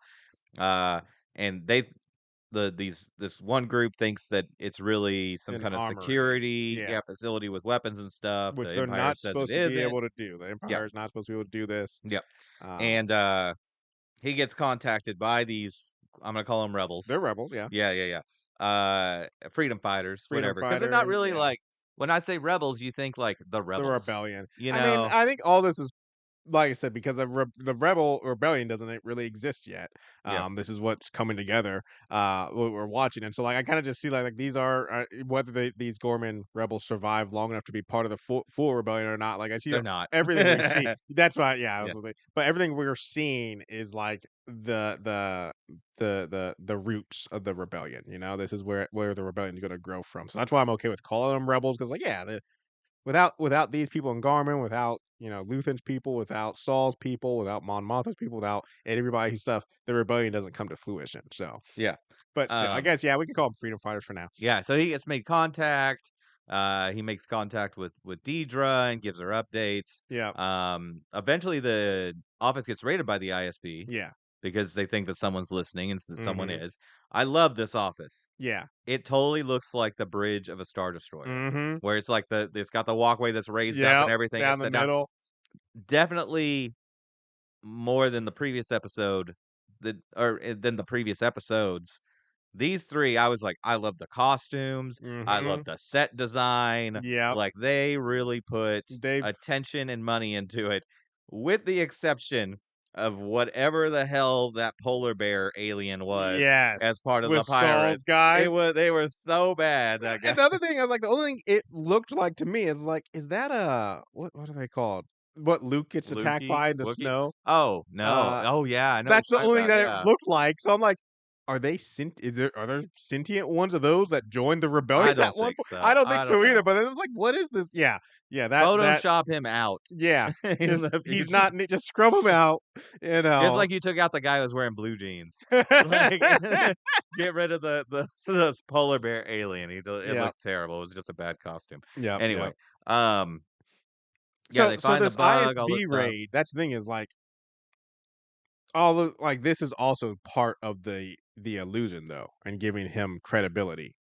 Uh, and this one group thinks that it's really some An kind of armory. security, Yeah. facility with weapons and stuff. Which The they're Empire not says it supposed to be isn't. able to do. The Yep. Empire is not supposed to be able to do this. Yep. Um, And he gets contacted by these. I'm gonna call them rebels. they're rebels, yeah. Yeah, yeah, yeah. Freedom fighters, Freedom whatever. Because they're not fighters, really yeah. like when I say rebels, you think like the The rebels. rebellion. You I mean, know? I think all this is like I said, because the rebel rebellion doesn't really exist yet. Yeah. This is what's coming together. What we're watching, and so like I kind of just see like these are whether these Gorman rebels survive long enough to be part of the full rebellion or not. Like I see They're not. everything we see. That's right. Yeah, Yeah. but everything we're seeing is like the roots of the rebellion. You know, this is where the rebellion is going to grow from. So that's why I'm okay with calling them rebels because like yeah, without these people in Garmin, without Luthen's people, without Saul's people, without Mon Mothma's people, without everybody's stuff, the rebellion doesn't come to fruition. So, Yeah. but still, I guess yeah, we can call them freedom fighters for now. Yeah, so he gets made contact. He makes contact with Deidre and gives her updates. Yeah, Eventually the office gets raided by the ISB yeah, because they think that someone's listening and that someone mm-hmm. is. I love this office. Yeah, It totally looks like the bridge of a Star Destroyer, mm-hmm. where it's like it's got the walkway that's raised up Yeah, and everything. down It's the set down. middle. Definitely more than the previous episode, than the previous episodes. These 3, I was like, I love the costumes, I Mm-hmm. love the set design, Yep. like, they really put They attention and money into it, with the exception of whatever the hell that polar bear alien was as yes part of with the Saul's pirates. guys. They were so bad, that And guy. the other thing, I was like, the only thing it looked like to me is like, is that a what are they called? What Luke gets attacked Lukey? by in the Wookie? snow? Oh, no. Uh, Oh, yeah, I know what That's the you're talking only thing about, that it yeah. looked like, so I'm like, are there sentient ones of those that joined the rebellion I at don't one think point? so, I don't think I don't so either, know. but it was like, what is this? Yeah, yeah, that Photoshop him out yeah, in the just he's future. not just scrub him out, you Just know. like you took out the guy who was wearing blue jeans. Like, get rid of the polar bear alien. It Yeah, looked terrible. It was just a bad costume. yeah, yeah. Anyway, um, yeah, So they so find the this bug, all this ISB stuff. raid, that's the thing is like all of like this is also part of the illusion though and giving him credibility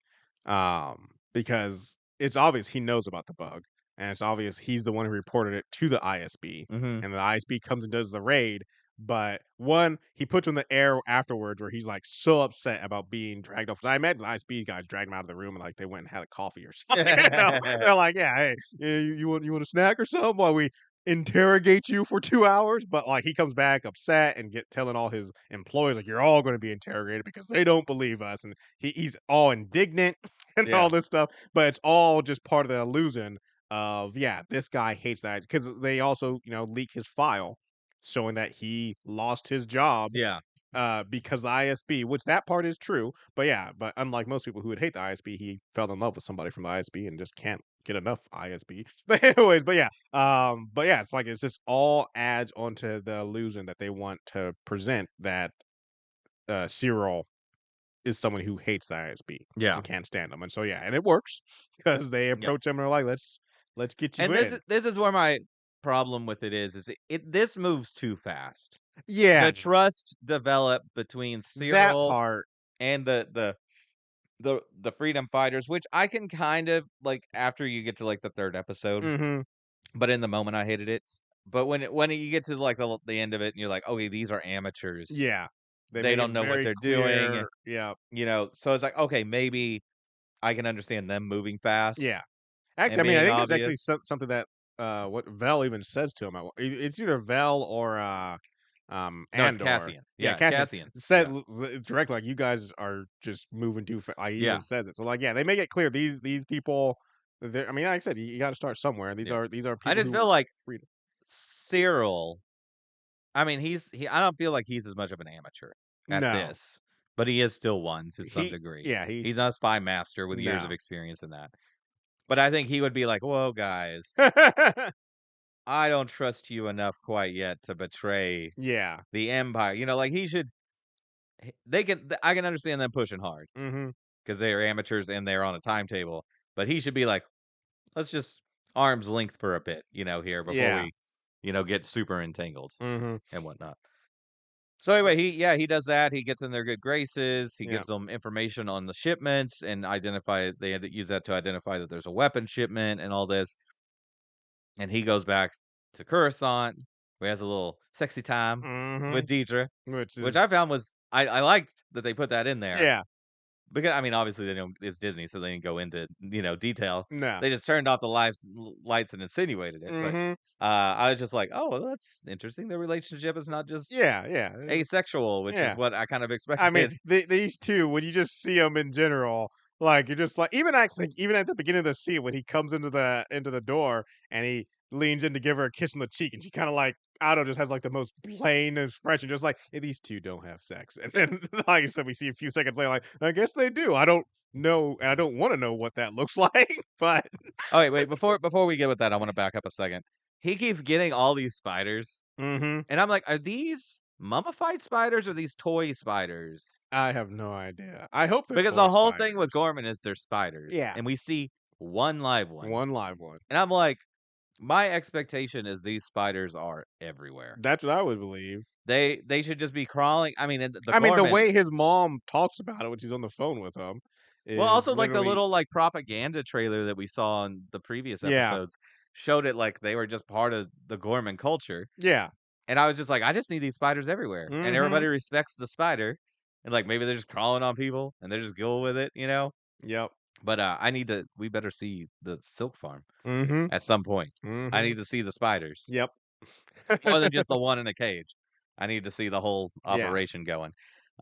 because it's obvious he knows about the bug and it's obvious he's the one who reported it to the ISB Mhm. and the ISB comes and does the raid but one he puts him in the air afterwards where he's like so upset about being dragged off. 'Cause I imagine the ISB guys dragged him out of the room and like they went and had a coffee or something. They're like, yeah, hey, you want a snack or something while we interrogate you for 2 hours, but, like, he comes back upset and telling all his employees, like, "You're all gonna be interrogated because they don't believe us," and he's all indignant and Yeah, all this stuff, but it's all just part of the illusion of, yeah, this guy hates that because they also, leak his file showing that he lost his job yeah, because the ISB, which that part is true, but yeah, but unlike most people who would hate the ISB, he fell in love with somebody from the ISB and just can't get enough ISB. But anyways, but yeah, it's like it's just all adds onto the illusion that they want to present that Cyril is someone who hates the ISB yeah. and can't stand them, and so yeah, and it works because they Yep. approach him and are like, let's get you And in. this is where my problem with it is this moves too fast. Yeah, The trust developed between that Cyril part. and the freedom fighters, which I can kind of like after you get to like the 3rd episode, Hmm. but in the moment I hated it. But when you get to like the end of it and you're like, okay, these are amateurs. Yeah, they They make it don't know what very they're doing, clear. Yeah, so it's like, okay, maybe I can understand them moving fast yeah. Actually, and I mean, I being think it's actually obvious. something that what Vel even says to him. It's either Vel or No, it's Andor. Cassian. Yeah, Yeah, Cassian Cassian. said Yeah. directly like you guys are just moving too fast. Like, he even Yeah. says it. So like, yeah, they make it clear these people. I mean, like I said, you got to start somewhere. These Yeah. are I people just who feel like freedom. Cyril, I mean, I don't feel like he's as much of an amateur at No, this, but he is still one to some he degree. yeah He's he's not a spy master with years of no. experience in that. But I think he would be like, "Whoa, guys, I don't trust you enough quite yet to betray Yeah. the Empire." Like he should. I can understand them pushing hard Hmm. because they're amateurs and they're on a timetable. But he should be like, "Let's just arm's length for a bit, here before Yeah. we, get super entangled Mhm. and whatnot. So anyway, he does that. He gets in their good graces. He Yeah. gives them information on the shipments and identify. They had to use that to identify that there's a weapon shipment and all this. And he goes back to Coruscant, where he has a little sexy time with Mhm. Deidre, Which which I is found was I liked that they put that in there yeah. because I mean obviously they don't it's Disney, so they didn't go into detail. No. They just turned off the lights and insinuated it. But Mhm. I was just like, oh, well, that's interesting. The relationship is not just Yeah, yeah. asexual, which is Yeah. what I kind of I mean, expected. these two, when you just see them in general, like, you're just like even actually even at the beginning of the scene when he comes into the door and he leans in to give her a kiss on the cheek, and she kinda like, I don't know, just has, like, the most plain expression, just like, "Yeah, these 2 don't have sex." And then, like you said, we see a few seconds later, like, "I guess they do." I don't know, and I don't wanna know what that looks like, but Oh wait, before we get with that, I want to back up a second. He keeps getting all these spiders. Mhm. And I'm like, "Are these mummified spiders or these toy spiders?" I have no idea. I hope they're Because toy the whole thing with spiders. Gorman is they're spiders, Yeah. and we see one live one. One live one. And I'm like, my expectation is these spiders are everywhere. That's what I would believe. They should just be crawling. I mean, and the I mean, the Gorman way his mom talks about it when she's on the phone with him well, is also, like, the literally little, like, propaganda trailer that we saw in the previous yeah, episodes showed it like they were just part of the Gorman culture. yeah. And I was just like, I just need these spiders everywhere. And everybody Mhm. respects the spider. And like maybe they're just crawling on people and they're just cool with it. Yep. But we better see the silk farm Mhm. at some point. I Mhm. need to see the spiders. Yep. More than just the one in a cage. I need to see the whole Yeah. operation going.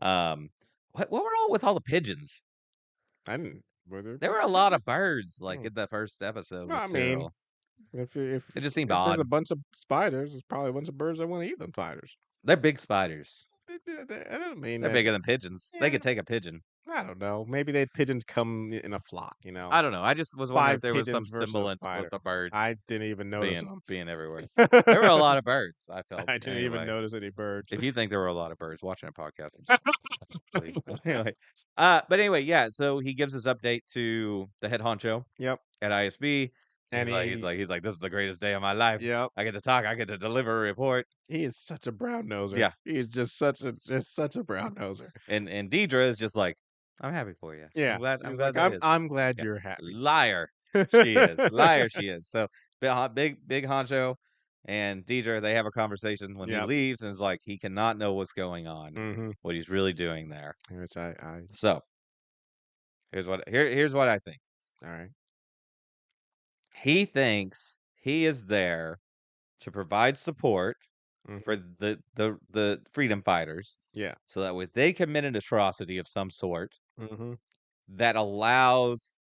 Um what were all with all the pigeons? I didn't were there a There were bunch a of lot of pigeons? birds like Hmm. in the first episode Well, with I mean, Cyril. if It just seemed if there's odd. a bunch of spiders, there's probably a bunch of birds that wanna eat them spiders. They're big spiders. I don't mean They're that bigger than pigeons. They yeah, could take a pigeon. I don't know. Maybe the pigeons come in a flock, you know? I don't know. I just was wondering if 5 there was some pigeons versus a semblance with spider. the birds I didn't even notice being them. being everywhere. There were a lot of birds, I felt. I didn't even Anyway, notice any birds. if you think there were a lot of birds watching a podcast, please. Anyway, but anyway, yeah. So he gives his update to the head honcho Yep. at ISB. And He's like, this is the greatest day of my life. yep. I get to talk. I get to deliver a report. He is such a brown noser. Yeah, He is just such a brown noser. and Deidre is just like, I'm happy for you. I'm Yeah. glad. I'm She's glad like, that is. I'm glad Yeah, you're happy. liar. She is. Liar she is. So big honcho and Deidre, they have a conversation when he Yep. leaves and is like he cannot know what's going on, Mhm. what he's really doing there. Which I So here's what I think. all right. He thinks he is there to provide support for Mhm. the freedom fighters Yeah. so that way they commit an atrocity of some sort Mhm. that allows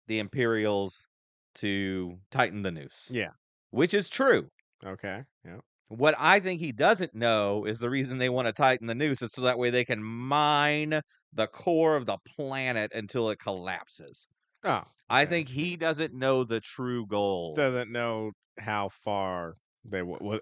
the Imperials to tighten the noose, Yeah. which is true. Okay. Yep. What I think he doesn't know is the reason they wanna tighten the noose is so that way they can mine the core of the planet until it collapses. Oh, I okay. think he doesn't know the true goal. Doesn't know how far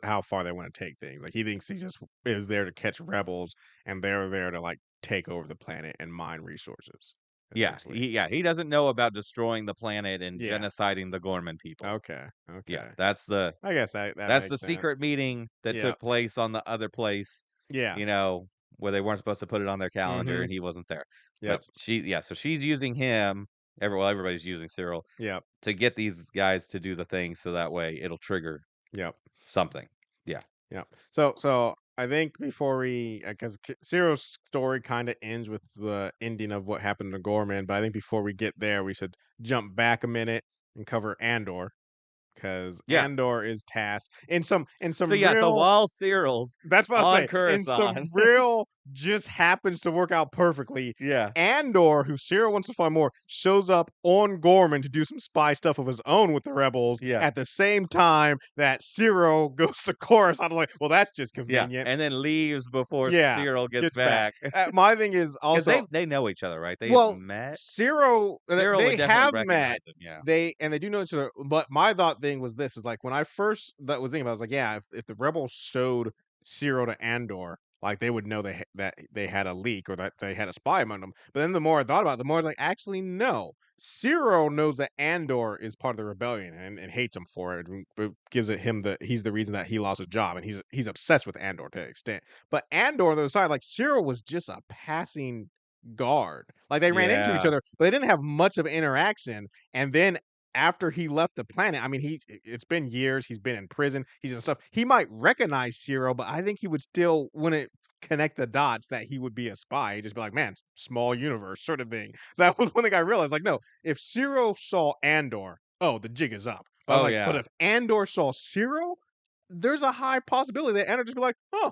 how far they want to take things. Like he thinks he just is there to catch rebels, and they're there to like take over the planet and mine resources, essentially. He doesn't know about destroying the planet and Yeah. genociding the Gorman people. Okay. Yeah, Okay. that's I guess that the makes secret sense. meeting that Yeah. took place on the other place, Yeah. you know, where they weren't supposed to put it on their calendar Mhm. and he wasn't there. But Yep. so she's using him, everybody's using Cyril Yep. to get these guys to do the thing so that way it'll trigger Yep. something. Yeah. Yep. So I think before we, because Cyril's story kind of ends with the ending of what happened to Gorman, but I think before we get there, we should jump back a minute and cover Andor, because Yeah. Andor is tasked in So some yeah, so real. while Cyril's That's what I on say. In Coruscant, some real, just happens to work out perfectly. yeah, Andor, who Cyril wants to find more, shows up on Gorman to do some spy stuff of his own with the rebels yeah, at the same time that Cyril goes to Coruscant. I'm like, well, that's just yeah, convenient. and then leaves before Yeah, Cyril gets gets back. back. My thing is Because also, they know each other, right? They've well, met. Cyril, Cyril they would definitely have recognize met. him. Yeah, They do know each other, but my thought thing was this: is like when I first that was thinking about, I was like, yeah, if the rebels showed Cyril to Andor, like they would know that they had a leak or that they had a spy among them. But then the more I thought about it, the more I was like, actually, no. Cyril knows that Andor is part of the rebellion and hates him for it. But gives it him he's the reason that he lost his job, and he's obsessed with Andor to an extent. But Andor on the other side, like Cyril was just a passing guard. Like they ran into each Yeah. other, but they didn't have much of interaction. And then after he left the planet, I mean, it's been years. He's been in prison. He's in stuff. He might recognize Cyril, but I think he would still wouldn't connect the dots that he would be a spy. He'd just be like, man, small universe sort of thing. That was one thing I realized. Like, no, if Cyril saw Andor, oh, the jig is up. But I'm Oh like, but yeah. if Andor saw Cyril, there's a high possibility that Andor just be like, oh,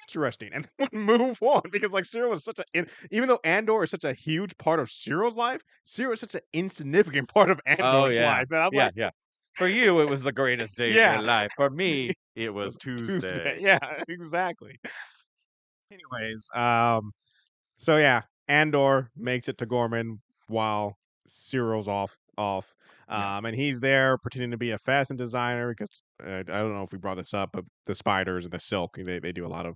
interesting, and would move on because like Cyril was such a even though Andor is such a huge part of Cyril's life, Cyril is such an insignificant part of Oh Andor's yeah. life. And I'm Yeah, like, yeah. For you, it was the greatest day of your yeah, life. For me, it it was was Tuesday. Tuesday. Yeah, exactly. Anyways, so yeah, Andor makes it to Gorman while Cyril's off. Yeah. And he's there pretending to be a fashion designer because I don't know if we brought this up, but the spiders and the silk, they do a lot of,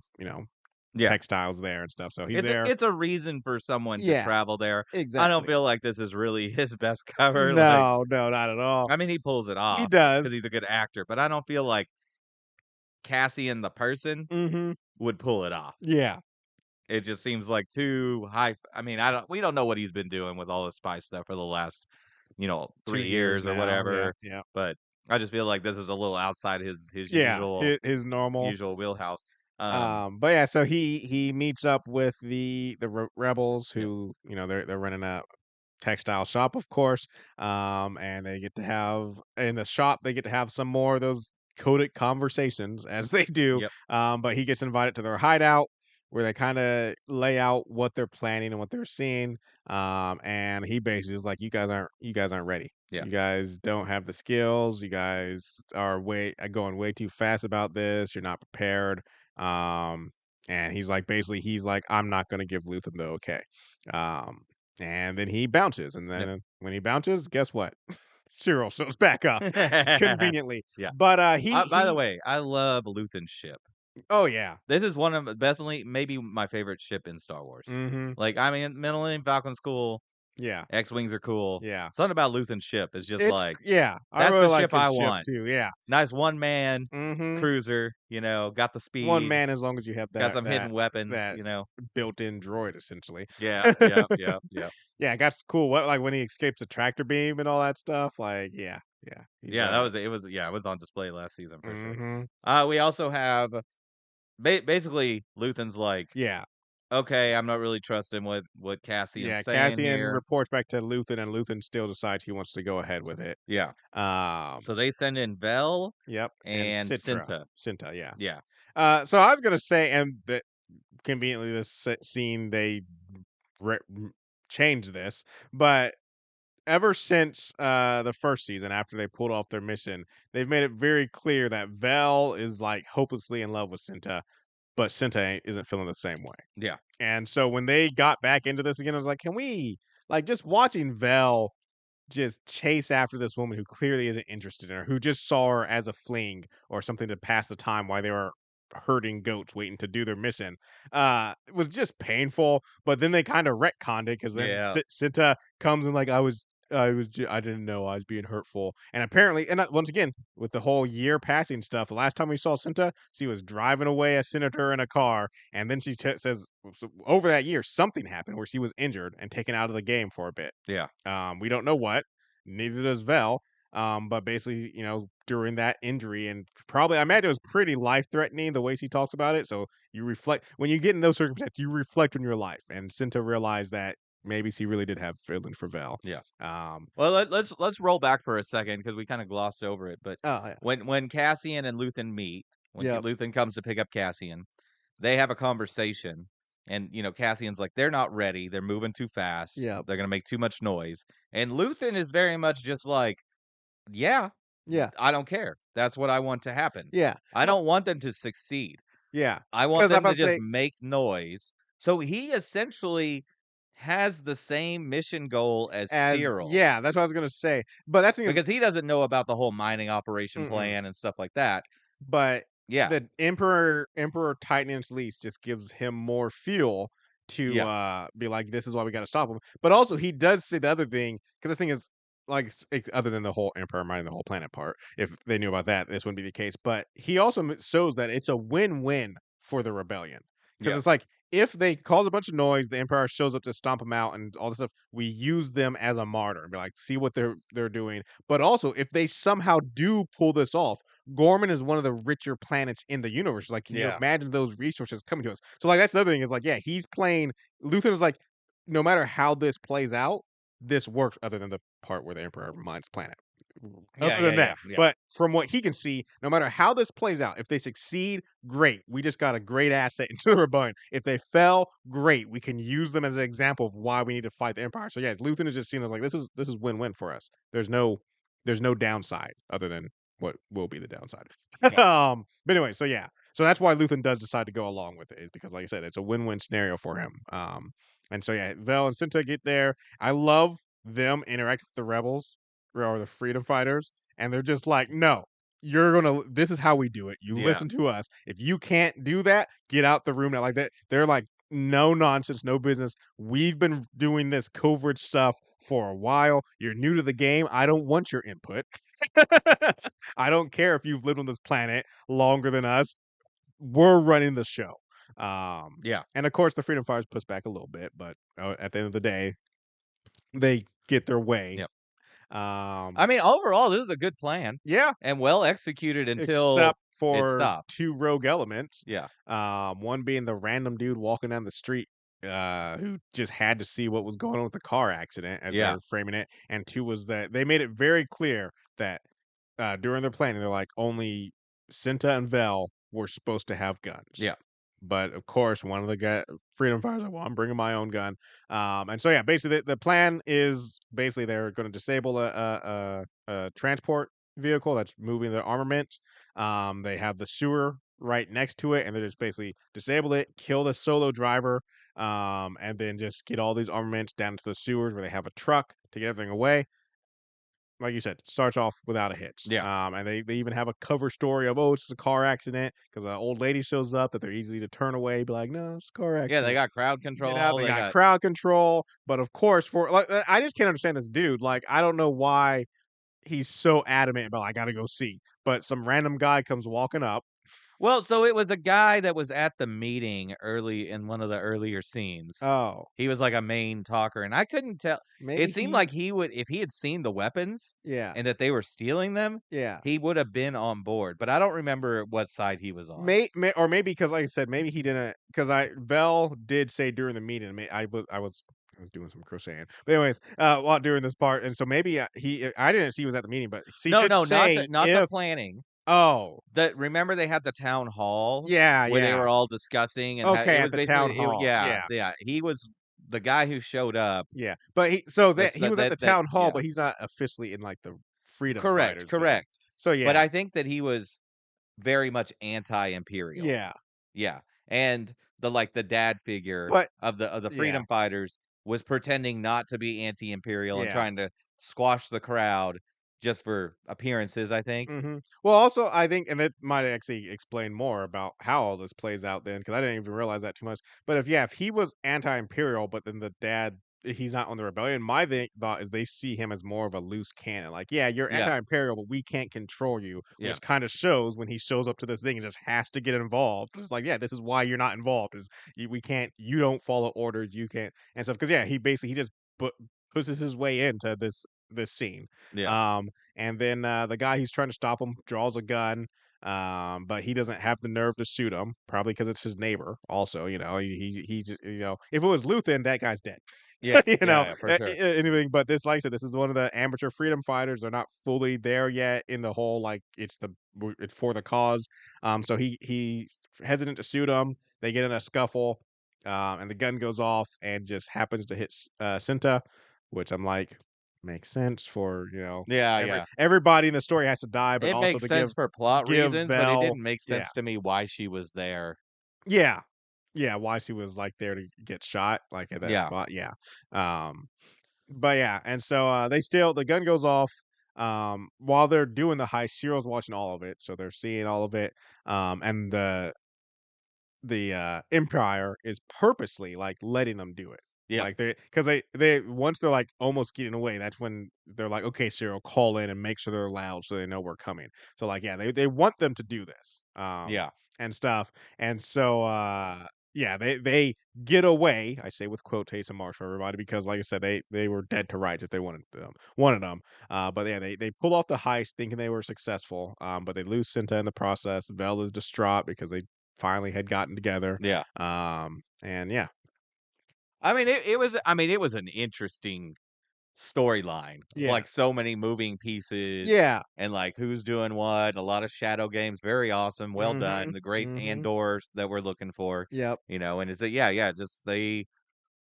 Yeah. textiles there and stuff. So he's there. It's a reason for someone to Yeah, travel there. I don't exactly. feel like this is really his best cover. Like, No, no, not at all. I mean, he pulls it He off because does. he's a good actor, but I don't feel like Cassian the person Mhm. would pull it off. Yeah. It just seems like too high. I mean, we don't know what he's been doing with all the spy stuff for the last, 2 3 years years or now. Yeah, whatever. yeah. But I just feel like this is a little outside his Yeah, his normal. usual wheelhouse. But yeah, so he meets up with the rebels Yep, who, they're running a textile shop, of course. And they get to have in the shop, they get to have some more of those coded conversations as they do. yep, But he gets invited to their hideout where they kind of lay out what they're planning and what they're seeing. And he basically is like, you guys aren't ready. yeah, You guys don't have the skills. You guys are going way too fast about this. You're not prepared. Um, and basically, he's like, I'm not going to give Luthen the okay. Um, and then he bounces, and yep. then when he bounces, guess what? Cyril shows back up conveniently. Yeah. But he By the he way, I love Luthen's ship. oh yeah. This is one of definitely maybe my favorite ship in Star Wars. Mm-hmm. Like, I mean, Millennium Falcon's cool. Yeah. X-wings are cool. Yeah. Something about Luthen's ship is just It's like, yeah. I that's really the like ship his I ship want. too. Yeah. Nice one-man Mm-hmm. cruiser, got the One speed, man, as long as you have got that some hidden weapons, that built-in droid, essentially. Yeah, yeah, yeah, yeah. Yeah, it got cool. What like when he escapes the tractor beam and all that stuff. Like, yeah, yeah. He's Yeah, that was it was on display last season for sure. mm-hmm. We also have basically Luthen's like, Yeah. "Okay, I'm not really trusting what Cassian's Yeah, saying Cassian here." reports back to Luthen, and Luthen still decides he wants to go ahead with it. Yeah. Um, So they send in Vel yep, and and Citra, Cinta. Cinta, yeah. Yeah. So I was gonna say, and that conveniently, this scene they changed this, but ever since the first season, after they pulled off their mission, they've made it very clear that Vel is like hopelessly in love with Cinta, but Cinta isn't feeling the same way. Yeah. And so when they got back into this again, I was like, can we just watching Vel just chase after this woman who clearly isn't interested in her, who just saw her as a fling or something to pass the time while they were herding goats waiting to do their mission. It was just painful, but then they kind of retconned it because then Yeah. Sita comes and like I didn't know I was being hurtful, and apparently, and once again with the whole year passing stuff, the last time we saw Cinta, she was driving away a senator in a car, and then she says so over that year something happened where she was injured and taken out of the game for a bit. Yeah. We don't know what, neither does Vel. But basically, during that injury, and probably I imagine it was pretty life threatening the way she talks about it. So you reflect when you get in those circumstances, you reflect on your life, and Cinta realized that maybe she really did have feeling for Vel. Yeah. Um, Well, let's roll back for a second because we kind of glossed over it. But oh yeah, when Cassian and Luthen meet, when yep, Luthen comes to pick up Cassian, they have a conversation, and Cassian's like, they're not ready, they're moving too fast, yep, they're gonna make too much noise, and Luthen is very much just like, yeah, yeah, I don't care. That's what I want to happen. yeah. I Well, don't want them to succeed. yeah, I want because I'm them about to to just say, make noise. So he essentially has the same mission goal as Cyril that's what I was gonna say. But that's the thing is, because he doesn't know about the whole mining operation mm-mm, plan and stuff like that. but Yeah. the Emperor Titan's lease just gives him more fuel to Yeah. be like, this is why we got to stop him. But also, he does say the other thing because this thing is like other than the whole Emperor minding the whole planet part. If they knew about that, this wouldn't be the case. But he also shows that it's a win-win for the rebellion because Yeah. it's like if they cause a bunch of noise, the Emperor shows up to stomp them out and all this stuff. We use them as a martyr and be like, see what they're doing. But also, if they somehow do pull this off, Gorman is one of the richer planets in the universe. Like, can you Yeah. imagine those resources coming to us? So, like, that's the other thing is like, yeah, he's playing. Luthen is like, no matter how this plays out, this works. Other than the part where the Emperor mines planet. Yeah. Other Yeah. than Yeah. that, Yeah. but from what he can see, no matter how this plays out, if they succeed, great. We just got a great asset into the rebellion. If they fell, great. We can use them as an example of why we need to fight the Empire. So yeah, Luthen is just seen as like this is win-win for us. There's no downside other than what will be the downside. Yeah. But anyway, so yeah. So that's why Luthen does decide to go along with it, is because like I said, it's a win-win scenario for him. And so yeah, Vel and Cinta get there. I love them interact with the rebels or the freedom fighters, and they're just like, no, this is how we do it. You Yeah. listen to us. If you can't do that, get out the room now. Like that, they're like, no nonsense, no business. We've been doing this covert stuff for a while. You're new to the game. I don't want your input. I don't care if you've lived on this planet longer than us. We're running the show. Yeah. And of course, the freedom fighters push back a little bit, but at the end of the day, they get their way. Yep. Um, I mean, overall, this is a good plan. yeah, And well executed until except it for stops. two rogue elements. Yeah. One being the random dude walking down the street, who just had to see what was going on with the car accident as Yeah. they're framing it, and two was that they made it very clear that during their planning, they're like only Cinta and Vel were supposed to have guns. Yeah. But of course, one of the freedom fighters like, well, I'm bringing my own gun. And so yeah, basically the plan is basically they're going to disable a transport vehicle that's moving the armament. They have the sewer right next to it, and they just basically disable it, kill the solo driver, and then just get all these armaments down to the sewers where they have a truck to get everything away. Like you said, starts off without a hitch. Yeah. And they even have a cover story of, oh, it's just a car accident because an old lady shows up that they're easy to turn away, be like, no, it's a car Yeah. They accident. got crowd Get out. control. They They got got. crowd control. But of course, for like, I just can't understand this dude. Like, I don't know why he's so adamant about, I got to go see. But some random guy comes walking up. Well, so it was a guy that was at the meeting early in one of the earlier scenes. Oh, He was like a main talker, and I couldn't tell. maybe It seemed he, like he would, if he had seen the weapons yeah, and that they were stealing them, yeah. he would have been on board. But I don't remember what side he was on. Or maybe because, like I said, maybe he didn't. Because Vel did say during the meeting, I was doing some crocheting. But anyways, while during this part, and so maybe I didn't see he was at the meeting, but he No, did no, say not the if planning. oh That remember they had the town hall yeah where they yeah were all discussing and okay it at was the town basically hall yeah, yeah yeah. He was the guy who showed up. yeah, but he That's was at the that town hall, yeah. but he's not officially in like the freedom Correct, fighters thing. correct. So But yeah I think that he was very much anti-imperial. yeah, Yeah. And the dad figure but of the yeah freedom fighters was pretending not to be anti-imperial and yeah. trying to squash the crowd just for appearances, I think. Well, also, I think, and it might actually explain more about how all this plays out then, because I didn't even realize that too much. But if he was anti-imperial, but then the dad, he's not on the rebellion. My thought is they see him as more of a loose cannon. Like, yeah, you're Yeah. anti-imperial, but we can't control you, Yeah. which kind of shows when he shows up to this thing and just has to get involved. It's like, yeah, this is why you're not involved. Is we can't, you don't follow orders, you can't, and stuff. Because yeah, he just pushes his way into this scene. Yeah. And then the guy who's trying to stop him draws a gun, but he doesn't have the nerve to shoot him, probably because it's his neighbor. Also, he just if it was Luthen, that guy's dead. Yeah. Yeah, yeah, for sure. Anything but this, like I said, this is one of the amateur freedom fighters. They're not fully there yet in the whole like it's for the cause. So he's hesitant to shoot him. They get in a scuffle, and the gun goes off and just happens to hit Cinta, which I'm like, makes sense for Yeah, yeah. everybody in the story has to die, but It also makes to sense for plot give reasons, but it Vel didn't make yeah sense to me why she was there. yeah yeah why she was like there to get shot like at that Yeah. spot but yeah, and so the gun goes off. while they're doing the heist, Cyril's watching all of it, so they're seeing all of it. And the Empire is purposely, like, letting them do it. Yep. Like, they once they're, like, almost getting away, that's when they're like, "Okay, Cyril, call in and make sure they're loud so they know we're coming." So, like, yeah, they want them to do this, Yeah. and stuff, and so, yeah, they get away, I say with quotation marks for everybody because, like I said, they were dead to rights if they wanted them, but, yeah, they pull off the heist thinking they were successful, but they lose Cinta in the process. Vel is distraught because they finally had gotten together. Yeah. And yeah. I mean, it was an interesting storyline, Yeah. like, so many moving pieces Yeah. and, like, who's doing what, a lot of shadow games, very awesome, well done, Mhm. the great Mhm. Andors that we're looking for, Yep. and it's a yeah, just they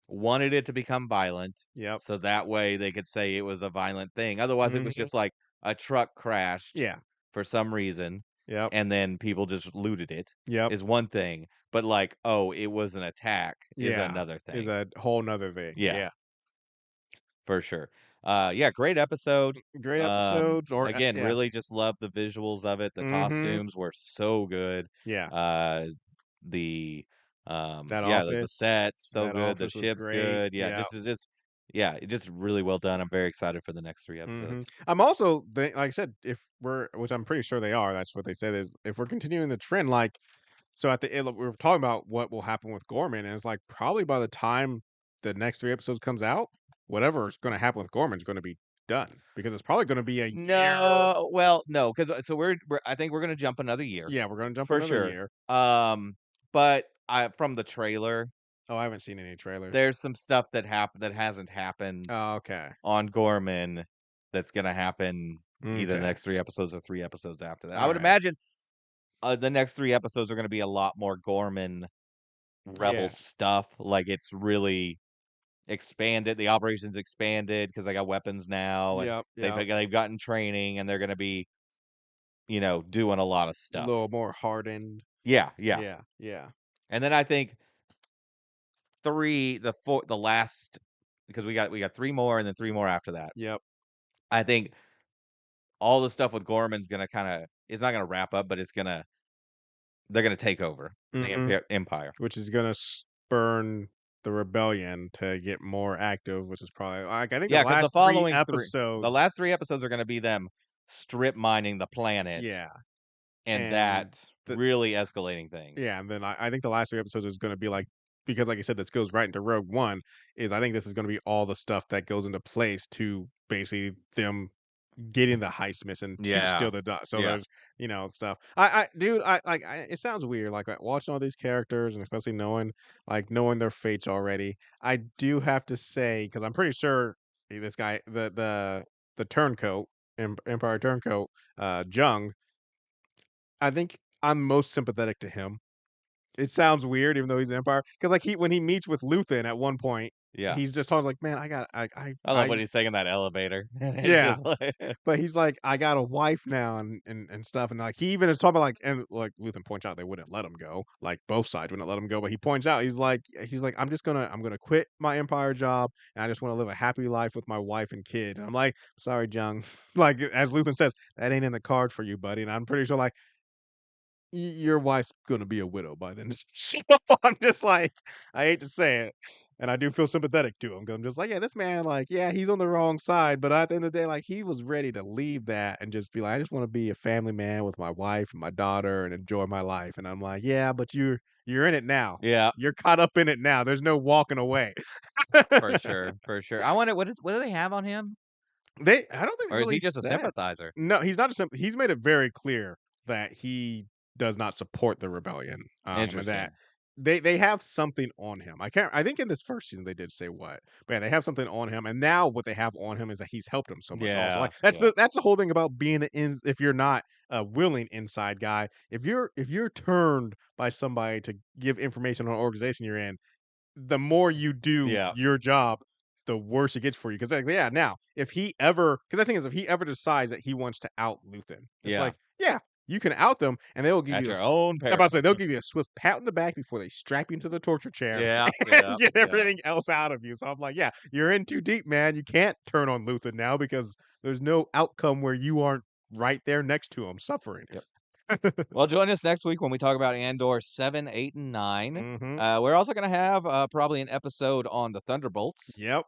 wanted it to become violent, Yep. so that way they could say it was a violent thing, otherwise it was Mhm. just like a truck crashed Yeah. for some reason, Yep. and then people just looted it, Yep. is one thing, but, like, "Oh, it was an attack," is Yeah. another Is thing. a whole 'nother thing. Yeah. Yeah. For sure. Yeah, great episode. Great episodes or Again, yeah. really just love the visuals of it. The Mhm. costumes were so good. Yeah. Uh, the That yeah, the office sets so that good. The office was ship's great. good. Yeah, Yeah. just yeah, it just really well done. I'm very excited for the next 3 Mhm. episodes. I'm also like I said, if we're which I'm pretty sure they are, that's what they said is if we're continuing the trend, like so at the end, we were talking about what will happen with Gorman, and it's like probably by the time the next 3 episodes comes out, whatever's gonna happen with Gorman is gonna be done because it's probably gonna be a year. No, well, no, because so we're I think we're gonna jump another year Yeah, we're gonna jump for another sure. year. But I from the trailer, Oh, I haven't seen any trailers. there's some stuff that hasn't happened Oh, okay. on Gorman that's gonna happen either the Okay. next 3 episodes or 3 episodes after that. I would Alright. imagine, the next 3 episodes are gonna be a lot more Gorman Rebel Yeah. stuff, like, it's really expanded, the operation's expanded because they got weapons now, and Yep, yep. they've gotten training, and they're gonna be, doing a lot of A stuff. little more hardened. Yeah, yeah, Yeah, yeah. and then I think the last because we got 3 more and then 3 more after that. Yep. I think all the stuff with Gorman's gonna kinda it's not gonna wrap up, but they're gonna take over the Mhm. empire. Which is gonna spurn the rebellion to get more active, which is probably like, I think the Yeah, because last 3 the episodes. last 3 episodes are gonna be them strip mining the planet, Yeah, and and that the really escalating things. yeah, and then I think the last 3 episodes is gonna be like because like I said, this goes right into Rogue One, is I think this is gonna be all the stuff that goes into place to basically them getting the heist mission to Yeah. steal the dot. So Yeah. there's, stuff. I dude, it sounds weird, like, watching all these characters and especially knowing their fates already. I do have to say, because 'cause I'm pretty sure this guy, the turncoat, Empire turncoat, Jung, I think I'm most sympathetic to him. It sounds weird even though he's Empire, because like, when he meets with Luthen at one point, Yeah. he's just talking like, "Man, I love when I" he's taking that elevator, and it's Yeah. just like But he's like, "I got a wife now," and stuff, and, like, he even is talking about, like and, like, Luthen points out they wouldn't let him go, like, both sides wouldn't let him go, but he points out, he's like, I'm gonna quit my Empire job, and I just wanna live a happy life with my wife and kid." And I'm like, "Sorry, Jung." Like, as Luthen says, "That ain't in the cards for you, buddy," and I'm pretty sure, like, your wife's gonna be a widow by then. So I'm just like, I hate to say it, and I do feel sympathetic to him because 'cause I'm just like, yeah, this man, like, yeah, he's on the wrong side, but at the end of the day, like, he was ready to leave that and just be like, I just want to be a family man with my wife and my daughter and enjoy my life. And I'm like, yeah, but you're in it now. Yeah, You're caught up in it now. There's no walking away. for sure, for sure. I wonder what do they have on him? I don't think they Or is he really just a said. sympathizer? No, he's not a simp he's made it very clear that he does not support the rebellion, and that Interesting. they have something on him. I think in this first season they did say what, but yeah, they have something on him, and now what they have on him is that he's helped him so much also. Yeah, Like, that's yeah. the whole thing about being if you're not a willing inside guy, if you're turned by somebody to give information on an organization you're in, the more you do Yeah. your job, the worse it gets for you. Because like, yeah, now if he ever, because the thing is, if he ever decides that he wants to out Luthen, it's Yeah. like, yeah. you can out them, and they will give at you your own I'm about to peril. say, they'll give you a swift pat on the back before they strap you into the torture chair Yeah, and get everything else out of you. So I'm like, yeah, you're in too deep, man. You can't turn on Luthen now because there's no outcome where you aren't right there next to him suffering. Yep. Well, join us next week when we talk about Andor 7, 8, and 9. We're also going to have probably an episode on the Thunderbolts. Yep.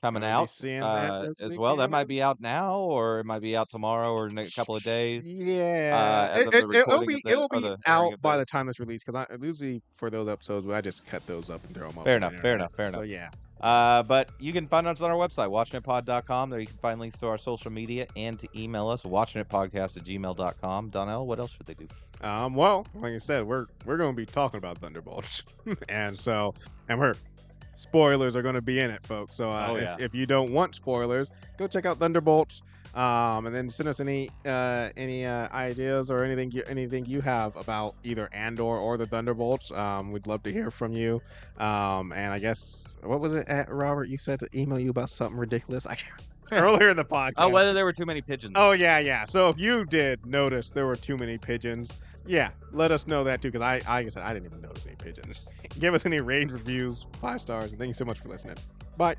Coming Gonna out be seeing that this as well. That weekend. might be out now, or it might be out tomorrow, or in a couple of days. Yeah, As of the it'll recording be of the it'll or be the airing out of by the this. time it's released because I usually for those episodes I just cut those up and throw them up. Fair enough. So yeah. But you can find us on our website, watchinitpod.com. There you can find links to our social media and to email us, watchinitpodcast@gmail.com. Donnell, what else should they do? Well, like I said, we're going to be talking about Thunderbolts, and spoilers are going to be in it, folks. So if you don't want spoilers, go check out Thunderbolts. And then send us any ideas or anything you have about either Andor or the Thunderbolts. We'd love to hear from you. And I guess what was it, Robert? You said to email you about something ridiculous. I can't. Earlier in the podcast. Oh, whether there were too many pigeons. Oh yeah. So if you did notice there were too many pigeons, yeah, let us know that too. Because like I said, I didn't even notice any pigeons. Give us any rave reviews, 5 stars, and thank you so much for listening. Bye.